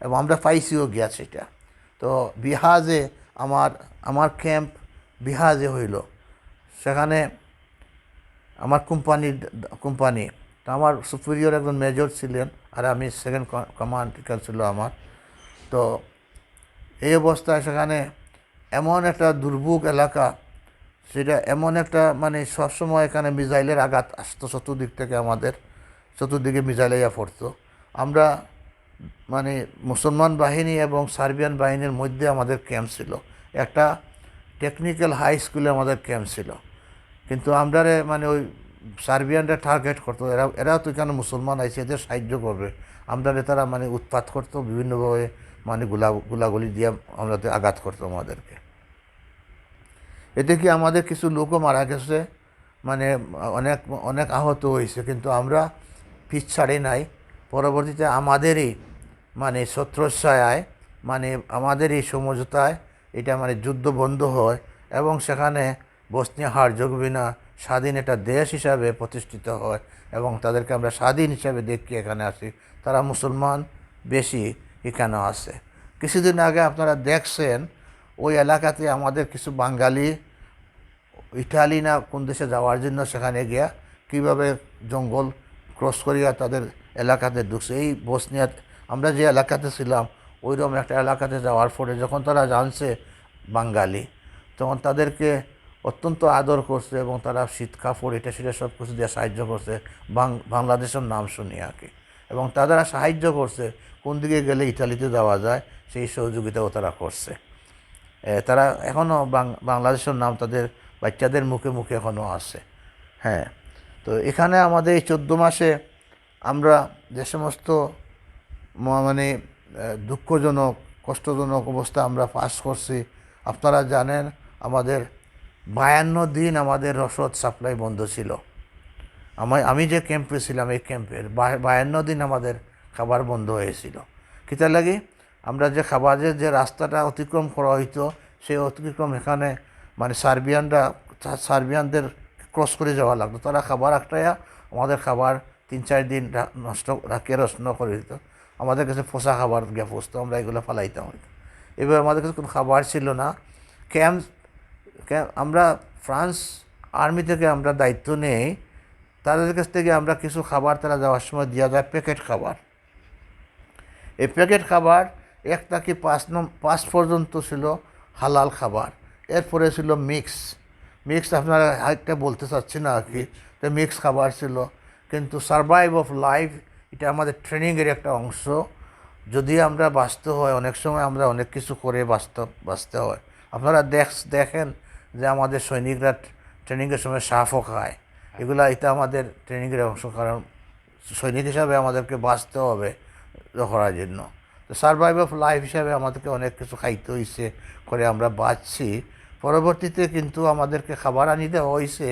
এবং আমরা পাইছিও গিয়া সেটা। তো বিহাজে আমার ক্যাম্প বিহাজে হইল, সেখানে আমার কোম্পানি তো আমার সুপিরিয়র একজন মেজর ছিলেন, আর আমি সেকেন্ড কমান্ডার ছিল আমার। তো এই অবস্থায় সেখানে এমন একটা দুর্ভোগ এলাকা, সেটা এমন একটা মানে সবসময় এখানে মিসাইলের আঘাত আসতো চতুর্দিক থেকে, আমাদের চতুর্দিকে মিসাইল ইয়া পড়তো। আমরা মানে মুসলমান বাহিনী এবং সার্বিয়ান বাহিনীর মধ্যে আমাদের ক্যাম্প ছিল, একটা টেকনিক্যাল হাই স্কুলে আমাদের ক্যাম্প ছিল, কিন্তু আমরা মানে ওই সার্বিয়ানরা টার্গেট করতো, এরাও তো এখানে মুসলমান আইছে, এদের সাহায্য করবে, আমরা তারা মানে উৎপাত করতো বিভিন্নভাবে, মানে গুলাগুলি দিয়ে আমাদের আঘাত করতো আমাদেরকে। এতে কি আমাদের কিছু লোকও মারা গেছে, মানে অনেক আহত হয়েছে, কিন্তু আমরা পিছ ছাড়ি নাই। পরবর্তীতে আমাদেরই মানে ছত্রছায়ায়, মানে আমাদের এই সমঝোতায় এটা মানে যুদ্ধ বন্ধ হয়, এবং সেখানে বসনিয়া হার্জেগোভিনা স্বাধীন একটা দেশ হিসাবে প্রতিষ্ঠিত হয়, এবং তাদেরকে আমরা স্বাধীন হিসাবে দেখি এখানে আসি। তারা মুসলমান বেশি এখানে আছে। কিছুদিন আগে আপনারা দেখছেন ওই এলাকাতে আমাদের কিছু বাঙালি ইটালি না কোন দেশে যাওয়ার জন্য সেখানে গিয়া কীভাবে জঙ্গল ক্রস করিয়া তাদের এলাকাতে ঢুকছে। এই বসনিয়া আমরা যে এলাকাতে ছিলাম ওইরকম একটা এলাকাতে যাওয়ার পরে যখন তারা জানছে বাঙালি, তখন তাদেরকে অত্যন্ত আদর করছে, এবং তারা শীত কাপড় এটা সেটা সব কিছু দিয়ে সাহায্য করছে, বাংলাদেশের নাম শুনিয়ে আর কি, এবং তারা সাহায্য করছে কোন দিকে গেলে ইটালিতে যাওয়া যায় সেই সহযোগিতাও তারা করছে। তারা এখনও বাংলাদেশের নাম তাদের বাচ্চাদের মুখে মুখে এখনও আছে। হ্যাঁ, তো এখানে আমাদের এই 14 মাসে আমরা যে সমস্ত মানে দুঃখজনক কষ্টজনক অবস্থা আমরা পাস করছি, আপনারা জানেন আমাদের 52 দিন আমাদের রসদ সাপ্লাই বন্ধ ছিল। আমি যে ক্যাম্পে ছিলাম এই ক্যাম্পের 52 দিন আমাদের খাবার বন্ধ হয়েছিল। কিতার লাগি আমরা যে খাবারের যে রাস্তাটা অতিক্রম করা হইতো সেই অতিক্রম এখানে মানে সার্বিয়ানদের ক্রস করে যাওয়া লাগতো। তারা খাবার একটাইয়া আমাদের খাবার 3-4 দিন নষ্ট রাখিয়ে নষ্ট করে দিত। আমাদের কাছে পচা খাবার গিয়ে পচতো, আমরা এগুলো ফালাইতাম হইতো। এবার আমাদের কাছে কোনো খাবার ছিল না। আমরা ফ্রান্স আর্মি থেকে আমরা দায়িত্ব নেই, তাদের কাছ থেকে আমরা কিছু খাবার তারা যাওয়ার সময় দেওয়া যায়, প্যাকেট খাবার। এই প্যাকেট খাবার 1 থেকে 5 পর্যন্ত ছিল হালাল খাবার। এরপরে ছিল মিক্স আপনারা একটা বলতে চাচ্ছি না আর কি, তো মিক্স খাবার ছিল। কিন্তু সারভাইভ অফ লাইফ এটা আমাদের ট্রেনিংয়ের একটা অংশ। যদি আমরা বাঁচতে হয় অনেক সময় আমরা অনেক কিছু করে বাঁচতে হয়। আপনারা দেখেন যে আমাদের সৈনিকরা ট্রেনিংয়ের সময় সাফও খায়, এটা আমাদের ট্রেনিংয়ের অংশ। কারণ সৈনিক হিসাবে আমাদেরকে বাঁচতে হবে করার জন্য। তো সারভাইভ অফ লাইফ হিসাবে আমাদেরকে অনেক কিছু খাইতে হয়েছে, করে আমরা বাঁচছি। পরবর্তীতে কিন্তু আমাদেরকে খাবার আনি দেওয়া হয়েছে।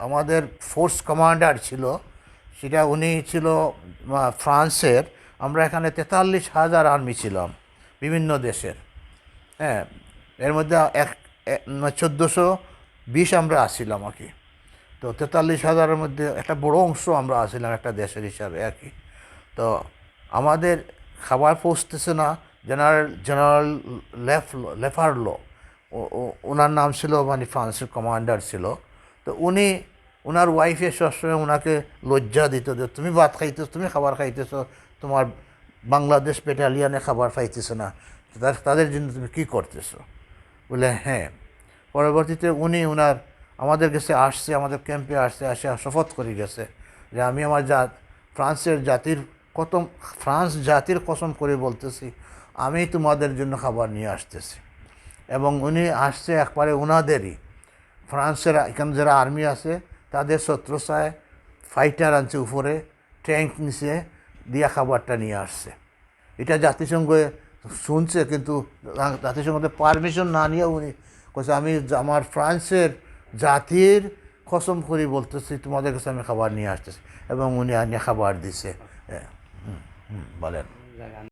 আমাদের ফোর্স কমান্ডার ছিল, সেটা উনি ছিল ফ্রান্সের। আমরা এখানে 43,000 আর্মি ছিলাম বিভিন্ন দেশের। হ্যাঁ, এর মধ্যে 1420 আমরা আসছিলাম আর কি। তো 43,000-এর মধ্যে একটা বড় অংশ আমরা আসছিলাম একটা দেশের হিসাবে আর কি। তো আমাদের খাবার পৌঁছতেছে না। জেনারেল লেফারলো ওনার নাম ছিল, মানে ফ্রান্সের কমান্ডার ছিল। তো ওনার ওয়াইফে সবসময় ওনাকে লজ্জা দিত যে তুমি ভাত খাইতেছ, তুমি খাবার খাইতেছ, তোমার বাংলাদেশ ব্যাটালিয়ানে খাবার পাইতেছে না, তাদের জন্য তুমি কী করতেছো বলে। হ্যাঁ, পরবর্তীতে আমাদের কাছে আসছে, আমাদের ক্যাম্পে আসে শপথ করে গেছে যে আমি আমার ফ্রান্স জাতির কসম করে বলতেছি আমি তোমাদের জন্য খাবার নিয়ে আসতেছি। এবং উনি আসছে একবারে ওনাদেরই ফ্রান্সের এখানে যারা আর্মি আছে তাদের ছত্রছায়ায় ফাইটার আনছে, উপরে ট্যাঙ্ক নিচে দিয়া খাবারটা নিয়ে আসছে। এটা জাতিসংঘে শুনছে, কিন্তু জাতিসংঘতে পারমিশন না নিয়ে উনি বলছে আমি আমার ফ্রান্সের জাতির কসম করে বলতেছি তোমাদের কাছে আমি খাবার নিয়ে আসতেছি। এবং উনি আনিয়ে খাবার দিছে। বলেন।